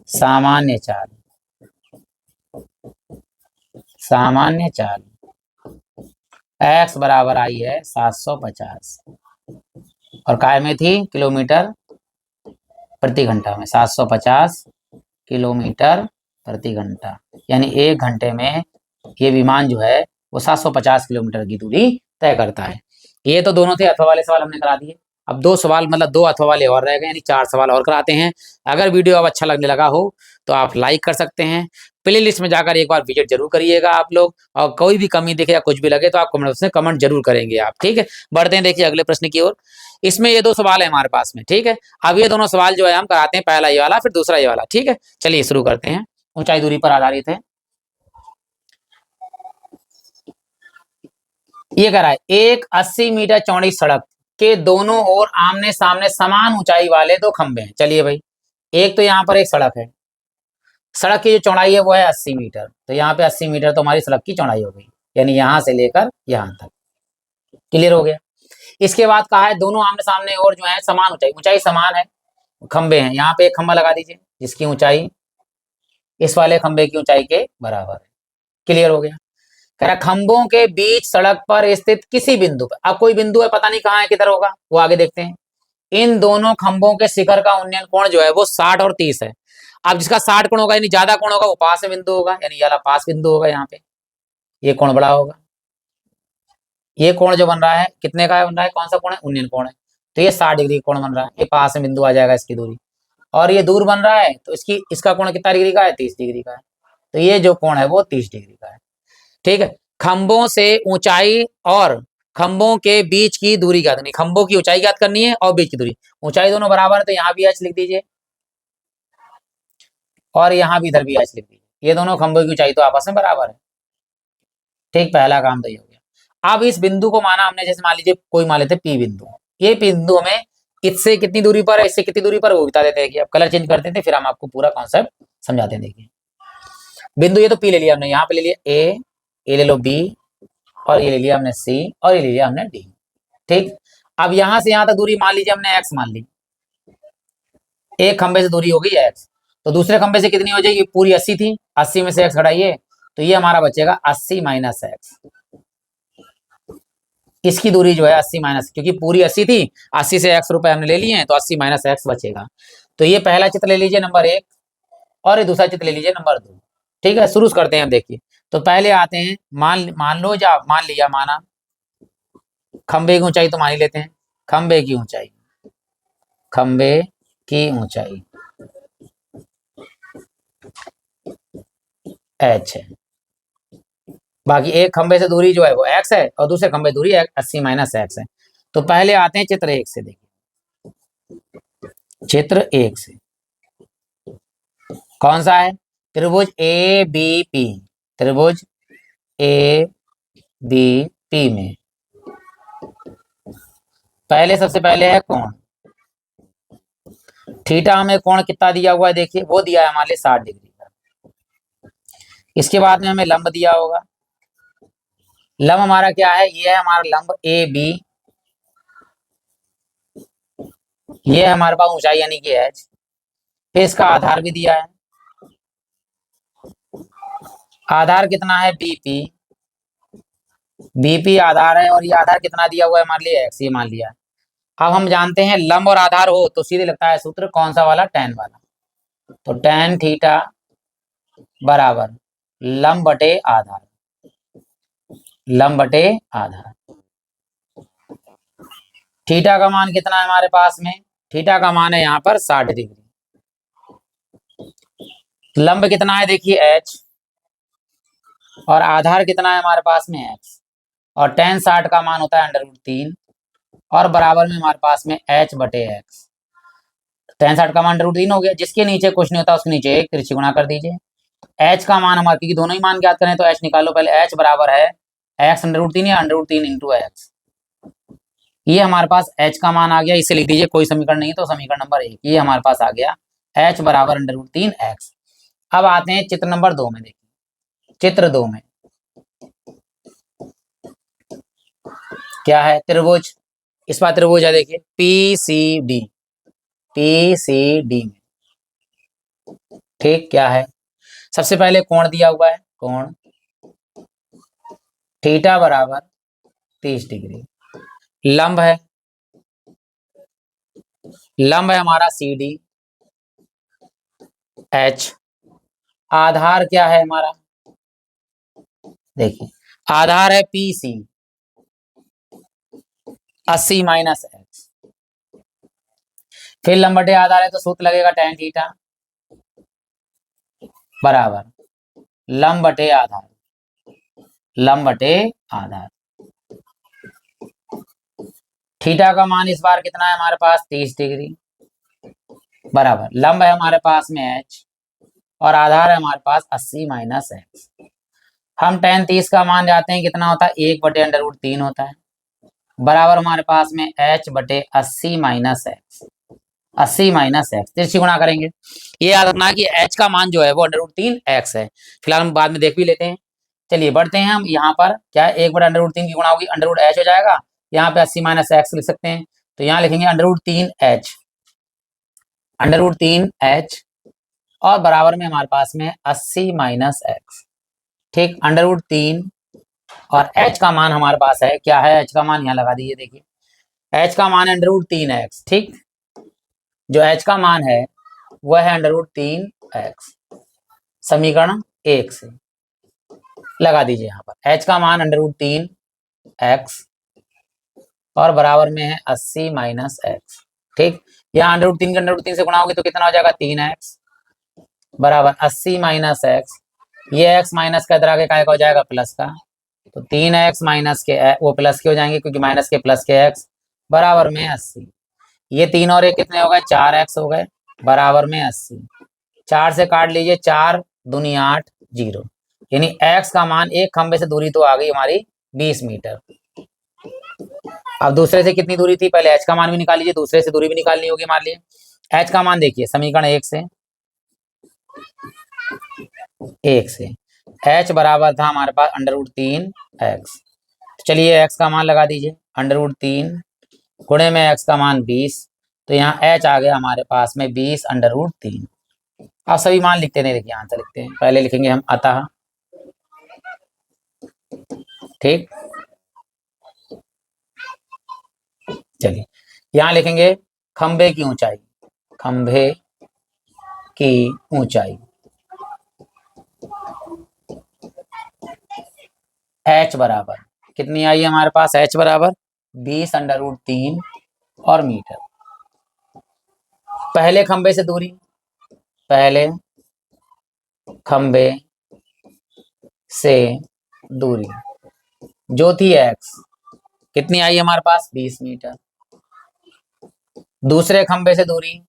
सामान्य चाल, सामान्य चाल x बराबर आई है 750 और काय में थी किलोमीटर प्रति घंटा में, 750 किलोमीटर प्रति घंटा, यानी 1 घंटे में ये विमान जो है वो 750 किलोमीटर की दूरी तय करता है। ये तो दोनों थे अथवा वाले सवाल हमने करा दिए। अब 2 सवाल मतलब 2 अथवा वाले और रह गए, यानी 4 सवाल और कराते हैं। अगर वीडियो अब अच्छा लगने लगा हो तो आप लाइक कर सकते हैं, प्ले लिस्ट में जाकर एक बार विजिट जरूर करिएगा आप लोग, और कोई भी कमी दिखे या कुछ भी लगे तो आप कमेंट में कमेंट जरूर करेंगे आप, ठीक है। बढ़ते हैं देखिए अगले प्रश्न की ओर। इसमें ये 2 सवाल है हमारे पास में, ठीक है। अब ये दोनों सवाल जो है हम कराते हैं, पहला ये वाला फिर दूसरा ये वाला, ठीक है। चलिए शुरू करते हैं। ऊंचाई दूरी पर आधारित है। ये कह रहा है एक 80 मीटर चौड़ी सड़क के दोनों ओर आमने सामने समान ऊंचाई वाले 2 खंबे हैं। चलिए भाई, एक तो यहाँ पर एक सड़क है, सड़क की जो चौड़ाई है वो है 80 मीटर, तो यहाँ पे 80 मीटर तो हमारी सड़क की चौड़ाई हो गई, यानी यहाँ से लेकर यहाँ तक। क्लियर हो गया। इसके बाद कहा है दोनों आमने सामने और जो है समान ऊंचाई, ऊंचाई समान है, खंबे हैं। यहाँ पे एक खंबा लगा दीजिए जिसकी ऊंचाई इस वाले खंबे की ऊंचाई के बराबर है। क्लियर हो गया। कह रहा खंभों के बीच सड़क पर स्थित किसी बिंदु पर, अब कोई बिंदु है पता नहीं कहाँ है, किधर होगा वो आगे देखते हैं। इन दोनों खंभों के शिखर का उन्नयन कोण जो है वो 60 और 30 है। अब जिसका 60 कोण होगा यानी ज्यादा कोण होगा वो पास में बिंदु होगा, यानी ये वाला पास बिंदु होगा, यहाँ पे ये कोण बड़ा होगा। ये कोण जो बन रहा है कितने का बन रहा है, कौन सा कोण है, उन्नयन कोण है, तो ये 60 डिग्री कोण बन रहा है, ये पास में बिंदु आ जाएगा इसकी दूरी। और ये दूर बन रहा है तो इसका कोण कितना डिग्री का है, 30 डिग्री का है, तो ये जो कोण है वो 30 डिग्री का है। ठीक है। खंभों से ऊंचाई और खंभों के बीच की दूरी ज्ञात करनी, खंभों की ऊंचाई ज्ञात करनी है और बीच की दूरी, ऊंचाई दोनों बराबर है तो यहाँ भी h लिख दीजिए और यहाँ भी इधर भी h लिख दीजिए, ये दोनों खंभों की ऊंचाई तो आपस में बराबर है। ठीक, पहला काम तो ये हो गया। अब इस बिंदु को माना हमने, जैसे मान लीजिए कोई मान लेते P बिंदु, ये बिंदु हमें इससे कितनी दूरी पर है, इससे कितनी दूरी पर वो बता देते हैं कि अब कलर चेंज कर देते हैं, फिर हम आपको पूरा कॉन्सेप्ट समझाते हैं। देखिए बिंदु ये तो P ले लिया हमने, यहाँ पे ले लिया A, ये ले लो B, और ये ले लिया हमने C, और ये ले लिया हमने D। ठीक, अब यहां से यहां तक दूरी मान लीजिए हमने x मान ली, एक खंबे से दूरी हो गई x, तो दूसरे खंबे से कितनी हो जाएगी, पूरी 80 थी, 80 में से x घटाइए तो ये हमारा बचेगा 80 माइनस x। इसकी दूरी जो है 80 माइनस, क्योंकि पूरी 80 थी, 80 से x रुपए हमने ले लिए हैं तो 80 माइनस x बचेगा। तो ये पहला चित्र ले लीजिए नंबर 1 और ये दूसरा चित्र ले लीजिए नंबर 2। ठीक है, शुरू करते हैं। देखिए तो पहले आते हैं, मान लो या मान लिया, माना खंबे की ऊंचाई तो मान ही लेते हैं, खंबे की ऊंचाई, खंबे की ऊंचाई h है, बाकी एक खंबे से दूरी जो है वो x है और दूसरे खंबे दूरी 80 माइनस x है। तो पहले आते हैं चित्र 1 से। देखिए चित्र 1 से कौन सा है, त्रिभुज ABP, त्रिभुज ABP में पहले सबसे पहले है कोण थीटा, हमें कोण कितना दिया हुआ है, देखिए वो दिया है हमारे लिए 60 डिग्री का। इसके बाद में हमें लंब दिया होगा, लंब हमारा क्या है, ये है हमारा लंब AB, ये है हमारे पास ऊंचाई यानी कि h, फिर इसका आधार भी दिया है, आधार कितना है BP, BP आधार है, और ये आधार कितना दिया हुआ है मान लिया x, ये मान लिया। अब हम जानते हैं लंब और आधार हो तो सीधे लगता है सूत्र कौन सा वाला, tan वाला, तो tan थीटा बराबर लंब बटे आधार, लंब बटे आधार। थीटा का मान कितना है हमारे पास में, थीटा का मान है यहाँ पर 60 डिग्री, लंब कितना है देखिए h, और आधार कितना है हमारे पास में x, और tan 60 का मान होता है √3, और बराबर में हमारे पास में h बटे x। tan 60 का मान √3 हो गया, जिसके नीचे कुछ नहीं होता उसके नीचे एक तिरछी गुणा कर दीजिए। h का मान हमारे, क्योंकि दोनों ही मान ज्ञात करें तो h निकालो, पहले h बराबर है x √3 या √3 इंटू x, ये हमारे पास h का मान आ गया, इसे लिख दीजिए, कोई समीकरण नहीं तो समीकरण नंबर 1 ये हमारे पास आ गया h बराबर √3x। अब आते हैं चित्र नंबर 2 में। देखिए चित्र 2 में क्या है, त्रिभुज, इस बार त्रिभुज है, देखिए PCD, PCD में, ठीक, क्या है, सबसे पहले कोण दिया हुआ है, कोण थीटा बराबर 30 डिग्री, लंब है, लंब है हमारा CD, H, आधार क्या है हमारा, देखिए आधार है PC, 80 माइनस x, फिर लंब बटे आधार है तो सूत्र लगेगा tan थीटा बराबर लंब बटे आधार, लंब बटे आधार। थीटा का मान इस बार कितना है हमारे पास 30 डिग्री बराबर लंब है हमारे पास में h और आधार है हमारे पास 80 माइनस x। हम tan 30 का मान जाते हैं कितना होता है 1/√3 होता है बराबर हमारे पास में h बटे 80 माइनस x, 80 माइनस x तिरछी गुणा करेंगे। ये याद रखना कि h का मान जो है वो √3x है। फिलहाल हम बाद में देख भी लेते हैं। चलिए बढ़ते हैं हम, यहाँ पर क्या है 1/√3 की गुणा होगी √h हो जाएगा, यहाँ पे 80 माइनस x लिख सकते हैं, तो यहाँ लिखेंगे √3h, √3h और बराबर में हमारे पास में 80 माइनस x, ठीक, √3 और h का मान हमारे पास है, क्या है h का मान, यहाँ लगा दीजिए, देखिए h का मान है √3x, ठीक, जो h का मान है वह है √3x, समीकरण 1 से लगा दीजिए, यहाँ पर h का मान √3x और बराबर में है 80 माइनस x, ठीक, यहाँ √3 का √3 से गुणा होगी तो कितना हो जाएगा 3x बराबर 80 माइनस x, ये x माइनस का इधर आगे का हो जाएगा प्लस का, तो 3x माइनस के वो प्लस के हो जाएंगे क्योंकि माइनस के प्लस के x बराबर में 80, ये 3 और 1 कितने हो गए 4x हो गए बराबर में 80, 4 से काट लीजिए, 4 दूनी 8 0, यानी x का मान एक खंबे से दूरी तो आ गई हमारी 20 मीटर। अब दूसरे से कितनी दूरी थी, पहले h का मान भी निकाल लीजिए, दूसरे से दूरी भी निकालनी होगी, मान लीजिए h का मान देखिए समीकरण 1 से h बराबर था हमारे पास √3x, चलिए x का मान लगा दीजिए √3 गुणे में x का मान 20, तो यहाँ h आ गया हमारे पास में 20 √3। अब सभी मान लिखते नहीं, देखिए आंसर लिखते हैं, पहले लिखेंगे हम अतः, ठीक, चलिए यहाँ लिखेंगे खंबे की ऊंचाई, खंबे की ऊंचाई h बराबर कितनी आई हमारे पास, h बराबर 20 √3 और मीटर। पहले खंबे से दूरी, पहले खंबे से दूरी जो थी x कितनी आई हमारे पास 20 मीटर, दूसरे खंबे से दूरी,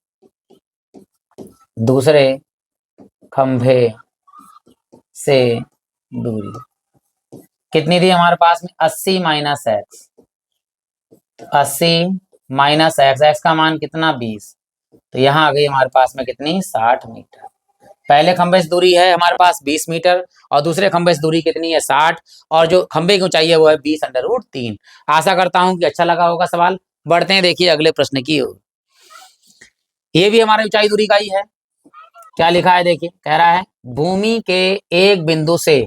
दूसरे खंबे से दूरी कितनी थी हमारे पास में 80 माइनस x, 80 माइनस x का मान कितना 20, तो यहाँ आ गई हमारे पास में कितनी 60 मीटर। पहले खंबे से दूरी है हमारे पास 20 मीटर और दूसरे खंबे से दूरी कितनी है 60 और जो खंबे की ऊंचाई है वो है 20 √3। आशा करता हूं कि अच्छा लगा होगा सवाल। बढ़ते हैं देखिए अगले प्रश्न की ओर, ये भी हमारे ऊंचाई दूरी का ही है। क्या लिखा है देखिए, कह रहा है भूमि के एक बिंदु से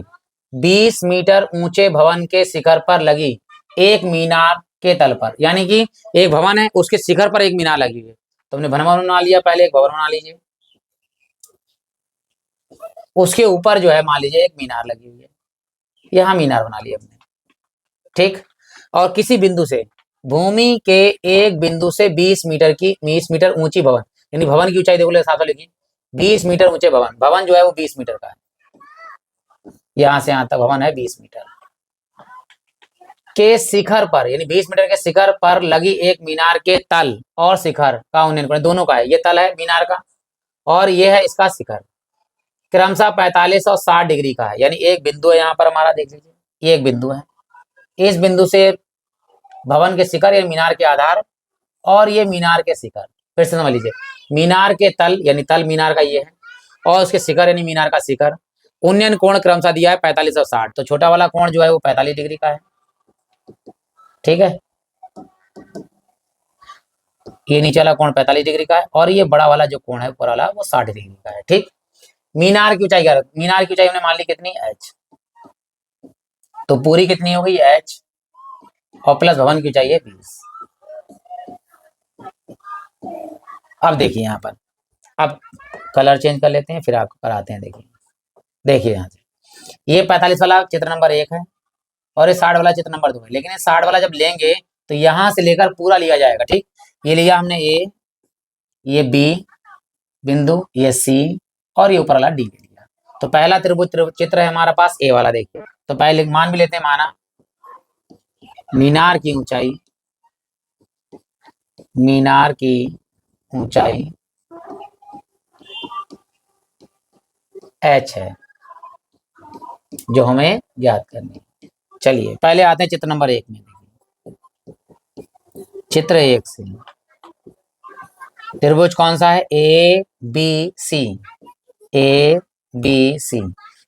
20 मीटर ऊंचे भवन के शिखर पर लगी एक मीनार के तल पर, यानी कि एक भवन है उसके शिखर पर एक मीनार लगी हुई है, तो हमने भवन बना लिया, पहले एक भवन बना लीजिए, उसके ऊपर जो है मान लीजिए एक मीनार लगी हुई है, यहाँ मीनार बना लिया हमने, ठीक, और किसी बिंदु से भूमि के एक बिंदु से 20 मीटर ऊंची भवन, यानी भवन की ऊंचाई देखो साथ लिखिए 20 मीटर ऊंचे भवन, भवन जो है वो 20 मीटर का है, यहां से यहां तक भवन है 20 मीटर के शिखर पर, यानी 20 मीटर के शिखर पर लगी एक मीनार के तल और शिखर का उन्नयन करें, दोनों का है, ये तल है मीनार का और ये है इसका शिखर, क्रमशः 45 और 60 डिग्री का है, यानी एक बिंदु है यहाँ पर हमारा, देख लीजिए ये एक बिंदु है, इस बिंदु से भवन के शिखर या मीनार के आधार, और ये मीनार के शिखर। फिर से समझ लीजिए, मीनार के तल यानी तल मीनार का ये है, और उसके शिखर यानी मीनार का शिखर। उन्नयन कोण क्रमशः दिया है 45 और 60, तो छोटा वाला कोण जो है वो 45 डिग्री का है। ठीक है, ये नीचे वाला कोण 45 डिग्री का है, और ये बड़ा वाला जो कोण है ऊपर वाला वो 60 डिग्री का है। ठीक, मीनार की ऊंचाई क्या, मीनार की ऊंचाई हमने मान ली कितनी, h, तो पूरी कितनी हो गई h, और प्लस भवन की ऊंचाई है 20। अब देखिए यहाँ पर, अब कलर चेंज कर लेते हैं फिर आपको कराते हैं। देखिए यहाँ से, ये 45 वाला चित्र नंबर 1 है और ये 60 वाला चित्र नंबर 2 है, लेकिन ये 60 वाला जब लेंगे तो यहाँ से लेकर पूरा लिया जाएगा। ठीक, ये लिया हमने ए, ये बी बिंदु, ये सी, और ये ऊपर वाला डी लिया। तो पहला त्रिभुज चित्र है हमारा पास ए वाला। देखिए, तो पहले मान भी लेते हैं, माना मीनार की ऊंचाई, मीनार की ऊंचाई h है जो हमें ज्ञात करनी है। चलिए पहले आते हैं चित्र नंबर 1 में। चित्र 1 से त्रिभुज कौन सा है, A B C, A B C.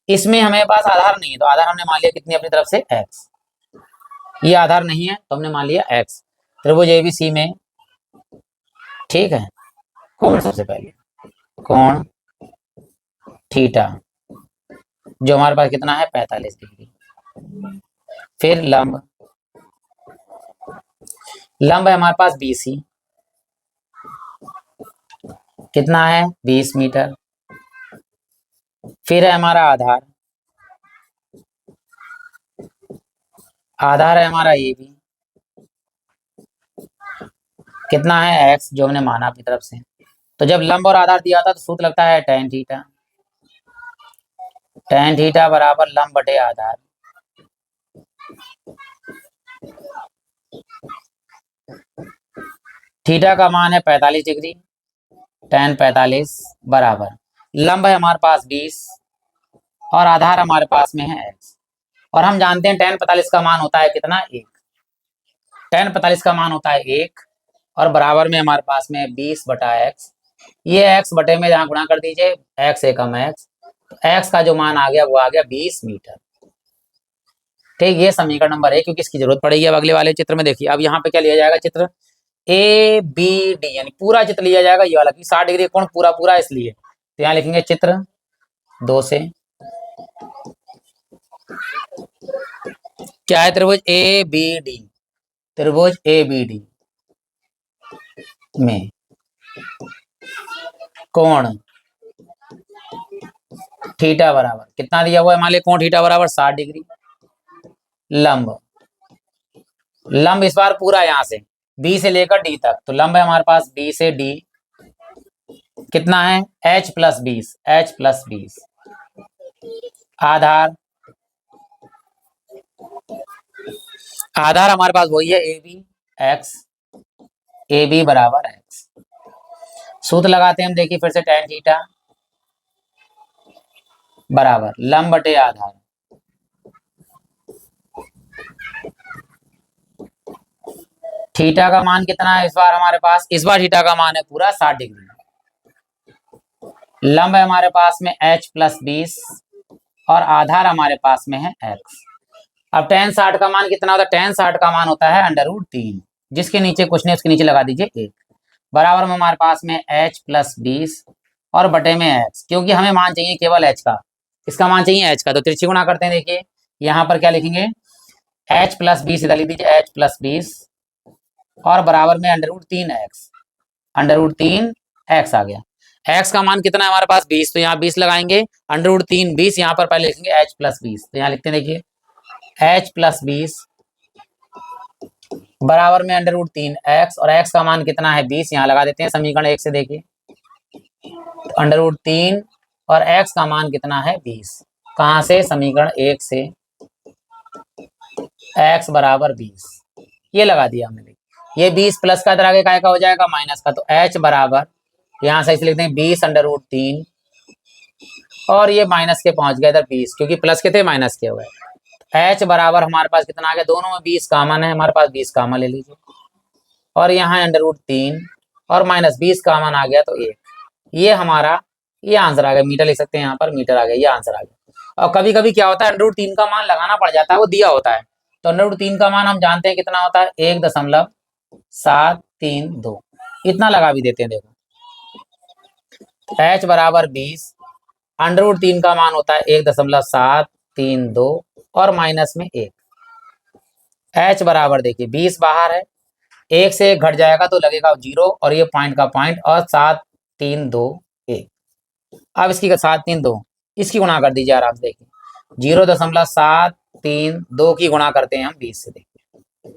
इसमें हमें पास आधार नहीं है, तो आधार हमने मान लिया कितनी अपनी तरफ से, x। ये आधार नहीं है तो हमने मान लिया x। त्रिभुज ए बी सी में, ठीक है, कोण सबसे पहले, कोण थीटा जो हमारे पास कितना है 45 डिग्री। फिर लंब, लंब है हमारे पास BC, कितना है 20 मीटर। फिर है हमारा आधार, आधार है हमारा AB, कितना है x जो हमने माना अपनी तरफ से। तो जब लंब और आधार दिया था तो सूत्र लगता है tan थीटा, tan थीटा बराबर लंब बटे आधार। थीटा का मान है 45 डिग्री, tan 45 बराबर लंब है हमारे पास 20 और आधार हमारे पास में है x। और हम जानते हैं tan 45 का मान होता है कितना, 1। tan 45 का मान होता है 1 और बराबर में हमारे पास में 20 बटा x। ये x बटे में जहाँ गुणा कर दीजिए, x एकम x, तो x का जो मान आ गया वो आ गया 20 मीटर। ठीक, ये समीकरण नंबर 1, क्योंकि इसकी जरूरत पड़ेगी अब अगले वाले चित्र में। देखिए अब यहाँ पे क्या लिया जाएगा, चित्र ए बी डी यानी पूरा चित्र लिया जाएगा ये वाला, 60 डिग्री कोण पूरा पूरा इसलिए। तो यहाँ लिखेंगे चित्र 2 से क्या है, त्रिभुज ए बी डी, त्रिभुज ए बी डी में कोण थीटा बराबर कितना दिया हुआ है, मान लिया कोण थीटा बराबर 60 डिग्री। लंब, लंब इस बार पूरा यहाँ से बी से लेकर डी तक, तो लंब है हमारे पास बी से डी, कितना है h प्लस 20, h प्लस 20। आधार, आधार हमारे पास वही है A B X, A B बराबर x। सूत्र लगाते हैं हम, देखिए फिर से tan थीटा बराबर लंब बटे आधार, थीटा का मान कितना है इस बार हमारे पास, इस बार थीटा का मान है पूरा 60 डिग्री। लंब है हमारे पास में h प्लस 20 और आधार हमारे पास में है x। अब tan 60 का मान कितना होता है, tan 60 का मान होता है √3, जिसके नीचे कुछ नहीं उसके नीचे लगा दीजिए 1, बराबर में हमारे पास में h प्लस 20 और बटे में x, क्योंकि हमें मान चाहिए केवल h का, इसका मान चाहिए h का, तो तिरछी गुणा करते हैं। देखिए यहाँ पर क्या लिखेंगे, h प्लस 20 इधर लिख दीजिए h प्लस 20 और बराबर में √3x, √3x आ गया। x का मान कितना है हमारे पास 20, तो यहाँ 20 लगाएंगे, √3 20, यहाँ पर पहले लिखेंगे h प्लस 20, तो यहाँ लिखते हैं देखिए h प्लस 20 बराबर में √3x और x का मान कितना है 20, यहाँ लगा देते हैं समीकरण 1 से। देखिए √3 और x का मान कितना है 20, कहाँ से, समीकरण 1 से, x बराबर 20 ये लगा दिया हमने। ये 20 प्लस का इधर आगे काय का हो जाएगा माइनस का, तो h बराबर यहाँ से इसे लिखते हैं 20 √3 और ये माइनस के पहुंच गया इधर 20, क्योंकि प्लस के थे माइनस के हुए, h बराबर हमारे पास कितना आ गया, दोनों में 20 कॉमन है, हमारे पास 20 कॉमन ले लीजिए, और यहाँ √3 और -20 कॉमन आ गया तो 1। ये हमारा ये आंसर आ गया, मीटर लिख सकते हैं यहाँ पर, मीटर आ गया, ये आंसर आ गया। और कभी कभी क्या होता है, √3 का मान लगाना पड़ जाता है, वो दिया होता है, तो √3 का मान हम जानते हैं कितना होता है, 1.732, इतना लगा भी देते हैं। देखो h बराबर 20, √3 का मान होता है 1.732 और माइनस में 1। h बराबर देखिए 20 बाहर है, 1 से 1 घट जाएगा तो लगेगा 0, और ये पॉइंट का पॉइंट, और 732 अब इसकी 732 इसकी गुणा कर दीजिए आराम से, देखिए 0.732 की गुणा करते हैं हम 20 से, देखिए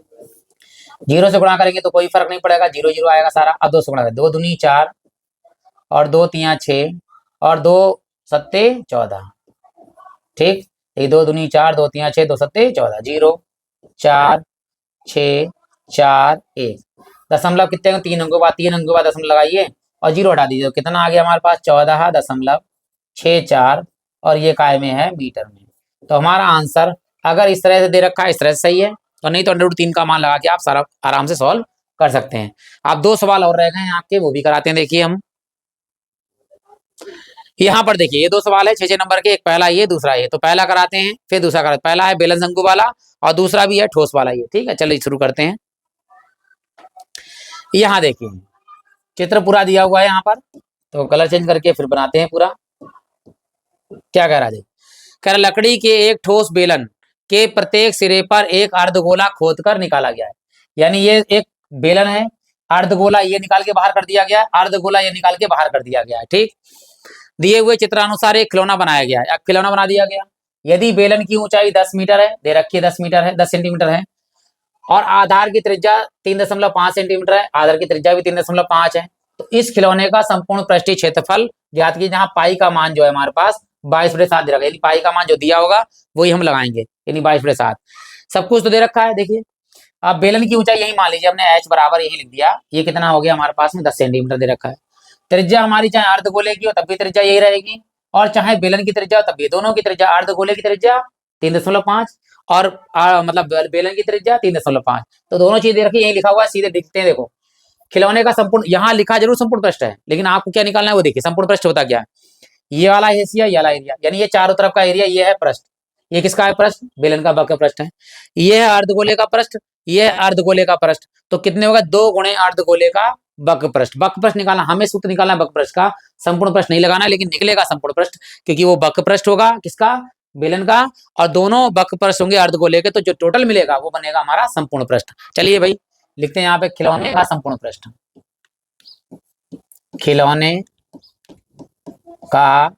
0 से गुणा करेंगे तो कोई फर्क नहीं पड़ेगा, 0 0 आएगा सारा। अब 2 से गुणा करें, 2 दूनी 4 और 2 3 6 और 2 सत्ते 14, ठीक, ये 2 दूनी 4, 2 3 6, 2 सत्ते 14, 0 4 6 4 1, दशमलव कितने 3 अंकों बाद, 3 अंकों बाद दशमलव लगाइए और 0 हटा दीजिए, तो कितना आ गया हमारे पास 14.64, और ये काय में है, मीटर में। तो हमारा आंसर अगर इस तरह से दे रखा है, इस तरह से सही है, तो नहीं तो √3 का मान लगा के आप सारा आराम से सॉल्व कर सकते हैं। आप 2 सवाल और रह गए हैं आपके, वो भी कराते हैं। देखिए हम यहाँ पर देखिए, ये 2 सवाल है 6 नंबर के, एक पहला ये, दूसरा ये, तो पहला कराते हैं फिर दूसरा कराते हैं। पहला है बेलन शंकु वाला और दूसरा भी है ठोस वाला, ये ठीक है। चलिए शुरू करते हैं। यहाँ देखिए चित्र पूरा दिया हुआ है यहाँ पर, तो कलर चेंज करके फिर बनाते हैं पूरा। क्या कह रहा है, कह रहा लकड़ी के एक ठोस बेलन के प्रत्येक सिरे पर एक अर्धगोला खोदकर निकाला गया है। यानी ये एक बेलन है, अर्धगोला ये निकाल के बाहर कर दिया गया, अर्धगोला ये निकाल के बाहर कर दिया गया है, ठीक। दिए हुए चित्रानुसार एक खिलौना बनाया गया है, खिलौना बना दिया गया। यदि बेलन की ऊंचाई 10 मीटर है, दे रखी है 10 मीटर है, 10 सेंटीमीटर है, और आधार की त्रिज्या 3.5 सेंटीमीटर है, आधार की त्रिज्या भी 3.5 है, तो इस खिलौने का संपूर्ण पृष्ठीय क्षेत्रफल ज्ञात कीजिए। जहाँ पाई का मान जो है हमारे पास 22/7 दे रखा है, यानी पाई का मान जो दिया होगा वही हम लगाएंगे, यानी 22/7। सब कुछ तो दे रखा है। देखिए अब बेलन की ऊंचाई यही मान लीजिए, हमने h बराबर यही लिख दिया, ये कितना हो गया हमारे पास में 10 सेंटीमीटर दे रखा है। त्रिज्या हमारी चाहे अर्धगोले की हो तब भी त्रिज्या यही रहेगी, और चाहे बेलन की त्रिज्या हो तब भी, दोनों की त्रिज्या, अर्धगोले की त्रिज्या 3.5 और मतलब बेलन की त्रिज्या 3.5, तो दोनों चीज दे रखी, यही लिखा हुआ है, सीधे दिखते हैं। देखो खिलौने का संपूर्ण, यहाँ लिखा जरूर संपूर्ण पृष्ठ है, लेकिन आपको क्या निकालना है वो देखिए। संपूर्ण पृष्ठ होता क्या है, ये वाला हिस्सा, ये वाला एरिया, यानी ये चारों तरफ का एरिया, ये है पृष्ठ। ये किसका है पृष्ठ, बेलन का वक्र पृष्ठ है। ये है अर्धगोले का पृष्ठ, ये है अर्धगोले का पृष्ठ, तो कितने होगा 2 गुणे अर्धगोले का वक्र पृष्ठ। वक्र पृष्ठ निकालना, हमें सूत्र निकालना है वक्र पृष्ठ का, संपूर्ण पृष्ठ नहीं लगाना, लेकिन निकलेगा संपूर्ण पृष्ठ, क्योंकि वो वक्र पृष्ठ होगा किसका, बेलन का, और दोनों वक्र पृष्ठ होंगे अर्धगोले के, तो जो टोटल मिलेगा वो बनेगा हमारा संपूर्ण पृष्ठ। चलिए भाई लिखते हैं यहाँ पे खिलौने का संपूर्ण पृष्ठ, खिलौने का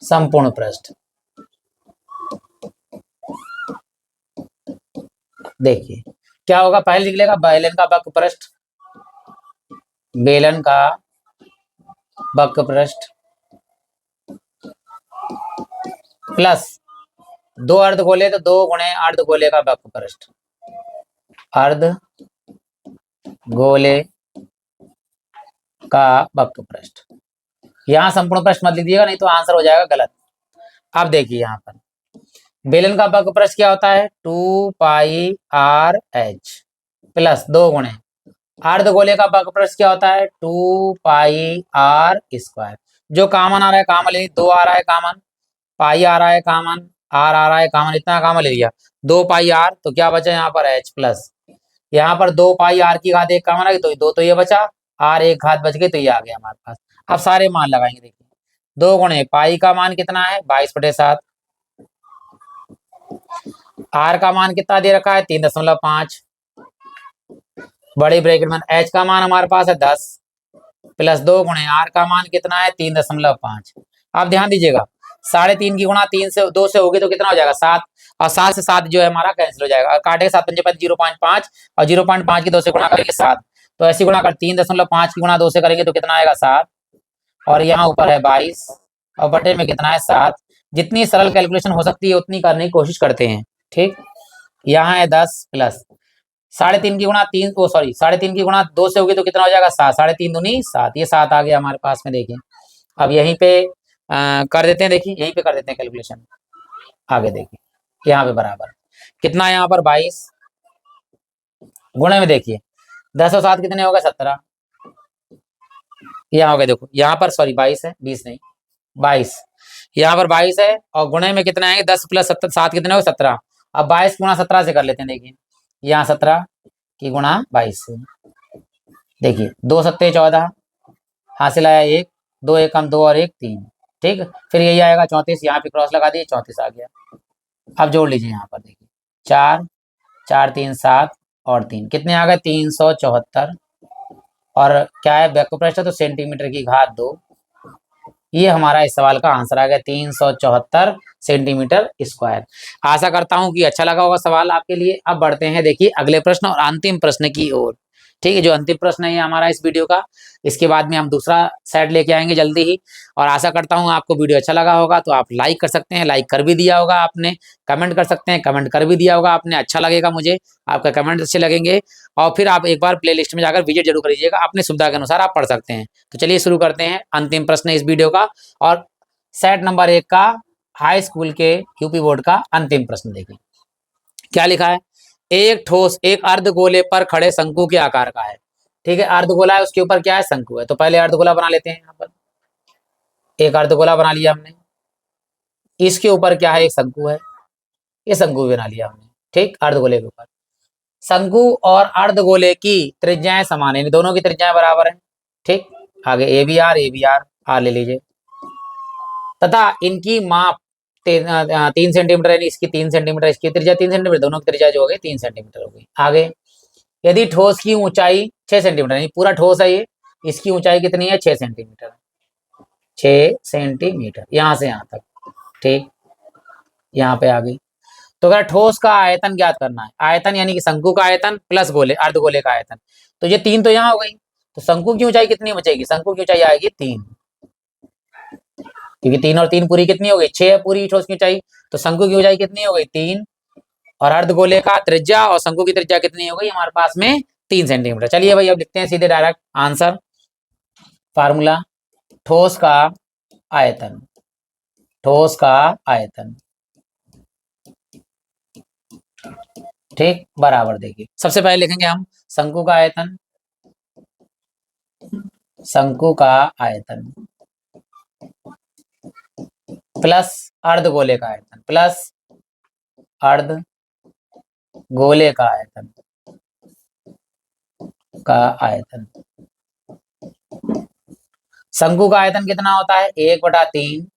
संपूर्ण पृष्ठ। देखिए क्या होगा, पहले लिख लेगा बेलन का वक्र पृष्ठ, बेलन का वक्र पृष्ठ प्लस 2 अर्धगोले, तो 2 गुणे अर्धगोले का वक्र पृष्ठ, अर्धगोले का वक्र पृष्ठ। यहाँ संपूर्ण पृष्ठ मत लिखिएगा, नहीं तो आंसर हो जाएगा गलत। अब देखिए यहाँ पर बेलन का वक्र पृष्ठ क्या होता है, 2πrh प्लस 2 गुणे अर्धगोले का वक्र पृष्ठ क्या होता है, 2πr²। जो कॉमन आ रहा है कॉमन ले, 2 आ रहा है कॉमन, पाई आ रहा है कॉमन, आर आ रहा है कॉमन, इतना कॉमन ले लिया, 2πr, तो क्या बचा यहाँ पर h प्लस, यहाँ पर 2πr की घात 1 कॉमन आ गई, तो 2 तो ये बचा, r 1 घात बच गई, तो ये आ गया हमारे पास। अब सारे मान लगाएंगे, देखिए 2 गुणे पाई का मान कितना है 22/7, r का मान कितना दे रखा है 3.5, बड़े ब्रैकेट में h का मान हमारे पास है 10 प्लस 2 गुणे r का मान कितना है 3.5। आप ध्यान दीजिएगा 3.5 की गुणा 3 से 2 से होगी तो कितना हो जाएगा 7, और 7 से 7 जो है हमारा कैंसिल हो जाएगा, काटे 7 पंजे 0.5, और 0.5 की 2 से गुणा करेंगे 7, तो ऐसी गुणा कर 3.5 की गुणा 2 से करेंगे तो कितना आएगा 7, और यहाँ ऊपर है 22 और बटे में कितना है 7। जितनी सरल कैलकुलेशन हो सकती है उतनी करने की कोशिश करते हैं, ठीक। यहाँ है 10 प्लस 3.5 की गुणा 3, ओ सॉरी 3.5 की गुणा 2 से होगी तो कितना हो जाएगा 7, 3.5 दूनी 7, ये 7 आ गया हमारे पास में। देखिए अब यहीं पे कर देते हैं, देखिए यहीं पे कर देते हैं कैलकुलेशन, आगे देखिए यहाँ पे बराबर कितना है यहाँ पर 22, गुणे में देखिए 10 और 7 कितने हो गए 17, यहाँ हो गए देखो यहाँ पर सॉरी 22 है 20 नहीं 22, यहाँ पर 22 है और गुणे में कितना है 10 प्लस 7 कितने हो गए 17। अब 22 गुणा 17 से कर लेते हैं, देखिए यहाँ 17 की गुणा 22 से, देखिए 2 सत्ते 14, हासिल आया 1, 2 एकम 2 और 1 3, ठीक। फिर यही आएगा 34, यहाँ पे क्रॉस लगा दिए 34 आ गया। अब जोड़ लीजिए यहाँ पर देखिए 4 4 3 7 और 3 कितने आ गए 374, और क्या है बैक प्रश्न तो सेंटीमीटर की घात 2, ये हमारा इस सवाल का आंसर आ गया 374 सेंटीमीटर स्क्वायर। आशा करता हूं कि अच्छा लगा होगा सवाल आपके लिए। अब बढ़ते हैं देखिए अगले प्रश्न और अंतिम प्रश्न की ओर, ठीक है। जो अंतिम प्रश्न है हमारा इस वीडियो का, इसके बाद में हम दूसरा सेट लेके आएंगे जल्दी ही। और आशा करता हूं आपको वीडियो अच्छा लगा होगा, तो आप लाइक कर सकते हैं, लाइक कर भी दिया होगा आपने, कमेंट कर सकते हैं, कमेंट कर भी दिया होगा आपने, अच्छा लगेगा मुझे, आपका कमेंट अच्छे लगेंगे। और फिर आप एक बार प्लेलिस्ट में जाकर विजिट जरूर करिएगा, अपनी सुविधा के अनुसार आप पढ़ सकते हैं। तो चलिए शुरू करते हैं अंतिम प्रश्न इस वीडियो का, और सेट नंबर 1 का हाई स्कूल के यूपी बोर्ड का अंतिम प्रश्न देखिए क्या लिखा है। एक ठोस एक अर्धगोले पर खड़े शंकु के आकार का है, ठीक है। अर्धगोला है, उसके ऊपर क्या है शंकु है, तो पहले अर्धगोला बना लेते हैं। यहाँ पर एक अर्धगोला बना लिया हमने, इसके ऊपर क्या है एक शंकु है, ये शंकु बना लिया हमने, ठीक। अर्धगोले के ऊपर शंकु और अर्धगोले की त्रिज्याएं समान है, दोनों की त्रिज्याएं बराबर है, ठीक। आगे ए बी आर आर ले लीजिए, तथा इनकी माप 3 सेंटीमीटर, यानी इसकी 3 सेंटीमीटर, इसकी त्रिज्या 3 सेंटीमीटर, दोनों की त्रिज्या जो हो गई 3 सेंटीमीटर हो गई। आगे यदि ठोस की ऊंचाई 6 सेंटीमीटर, यानी पूरा ठोस है ये, इसकी ऊंचाई कितनी है 6 सेंटीमीटर, 6 सेंटीमीटर यहाँ से यहाँ तक, ठीक। यहाँ पे आ गई। तो अगर ठोस का आयतन ज्ञात करना है, आयतन यानी कि शंकु का आयतन प्लस गोले अर्धगोले का आयतन, तो ये 3 तो यहाँ हो गई, तो शंकु की ऊंचाई कितनी बचेगी, शंकु की ऊंचाई आएगी 3, क्योंकि 3 और 3 पूरी कितनी हो गई 6 है पूरी ठोस की ऊंचाई, तो शंकु की ऊंचाई कितनी हो गई 3, और अर्धगोले का त्रिज्या और शंकु की त्रिज्या कितनी हो गई हमारे पास में 3 सेंटीमीटर। चलिए भाई अब लिखते हैं सीधे डायरेक्ट आंसर, फार्मूला ठोस का आयतन, ठोस का आयतन, ठीक, बराबर देखिए सबसे पहले लिखेंगे हम शंकु का आयतन, शंकु का आयतन प्लस अर्धगोले का आयतन, प्लस अर्धगोले का आयतन, शंकु का आयतन कितना होता है 1/3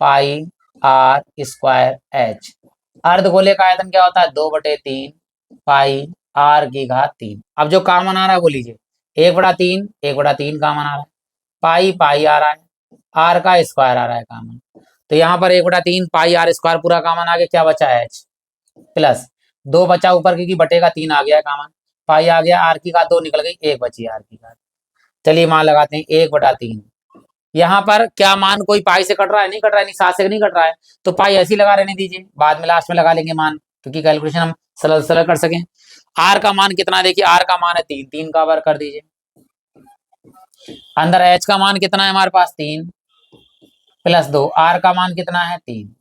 पाई आर स्क्वायर एच, अर्धगोले का आयतन क्या होता है 2/3 पाई आर की घात 3। अब जो कॉमन आ रहा है वो लीजिए, 1/3 1/3 कॉमन आ रहा है, पाई पाई आ रहा है, आर का स्क्वायर आ रहा है कॉमन, तो यहाँ पर 1/3 पाई आर स्क्वायर पूरा कॉमन आ गया, क्या बचा है एच, प्लस 2 बचा ऊपर क्योंकि बटेगा 3 आ गया कॉमन, पाई आ गया, आर की घात 2 निकल गई, 1 बची आर की घात। चलिए मान लगाते हैं 1/3, यहाँ पर क्या मान कोई पाई से कट रहा है, नहीं कट रहा है, नहीं 7 से नहीं कट रहा है, तो पाई ऐसी लगा रहने दीजिए, बाद में लास्ट में लगा लेंगे मान, क्योंकि कैलकुलेशन हम सरल सरल कर सकें। आर का मान कितना देखिए, आर का मान है 3, 3 का वर्ग कर दीजिए, अंदर एच का मान कितना है हमारे पास 3 प्लस 2, आर का मान कितना है 3,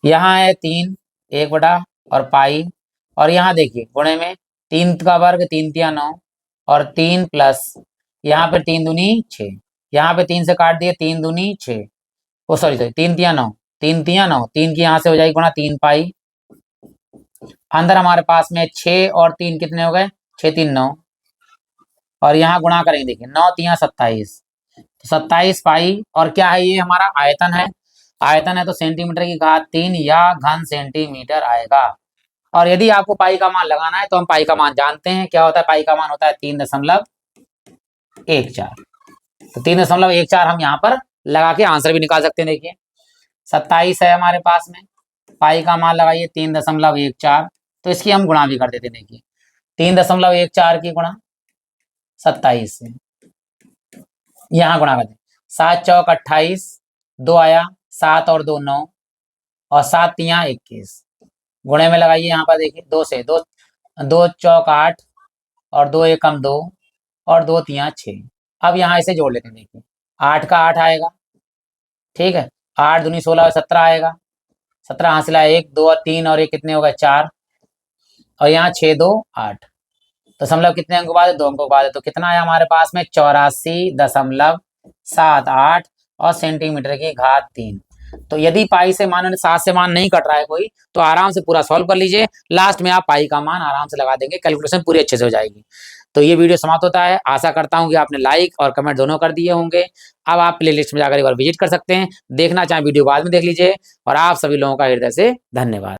यहाँ है 3 1 और पाई, और यहाँ देखिए गुणे में 3 का वर्ग 3 तिया 9, और 3 प्लस यहाँ पे 3 दूनी 6, यहाँ पे 3 से काट दिए 3 दूनी 6, ओ सॉरी 3 तिया 9, 3 तिया 9, 3 की यहाँ से हो जाएगी गुणा 3 पाई, अंदर हमारे पास में 6 और 3 कितने हो गए 6 3 9, और यहाँ गुणा करेंगे देखिए 9 तिया 27, तो 27 पाई, और क्या है ये हमारा आयतन है, आयतन है तो सेंटीमीटर की घात 3 या घन सेंटीमीटर आएगा। और यदि आपको पाई का मान लगाना है तो हम पाई का मान जानते हैं, क्या होता है पाई का मान होता है 3.14, तो 3.14 हम यहाँ पर लगा के आंसर भी निकाल सकते हैं। देखिए 27 है हमारे पास में, पाई का मान लगाइए 3.14, तो इसकी हम गुणा भी कर देते हैं। देखिए 3.14 की गुणा 27 से, यहाँ गुणा करते 7 चौक 28, 2 आया 7 और 2 9, और 7 तिया 21, गुणे में लगाइए यहाँ पर देखिए 2 से 2, 2 चौक 8 और 2 एकम 2 और 2 तिया 6। अब यहाँ इसे जोड़ लेते हैं, देखिए 8 का 8 आएगा, ठीक है, 8 दूनी 16 17 आएगा, 17 हासिला 1 2 और 3 और ये कितने हो गए 4 और यहाँ 6 2 8 दशमलव कितने अंकों बाद है 2 अंकों बाद है तो कितना है हमारे पास में 84.78 और सेंटीमीटर की घात 3। तो यदि पाई से मान 7 से मान नहीं कट रहा है कोई तो आराम से पूरा सॉल्व कर लीजिए, लास्ट में आप पाई का मान आराम से लगा देंगे, कैलकुलेशन पूरी अच्छे से हो जाएगी। तो ये वीडियो समाप्त होता है, आशा करता हूं कि आपने लाइक और कमेंट दोनों कर दिए होंगे। अब आप प्लेलिस्ट में जाकर एक बार विजिट कर सकते हैं, देखना चाहें वीडियो बाद में देख लीजिए और आप सभी लोगों का हृदय से धन्यवाद।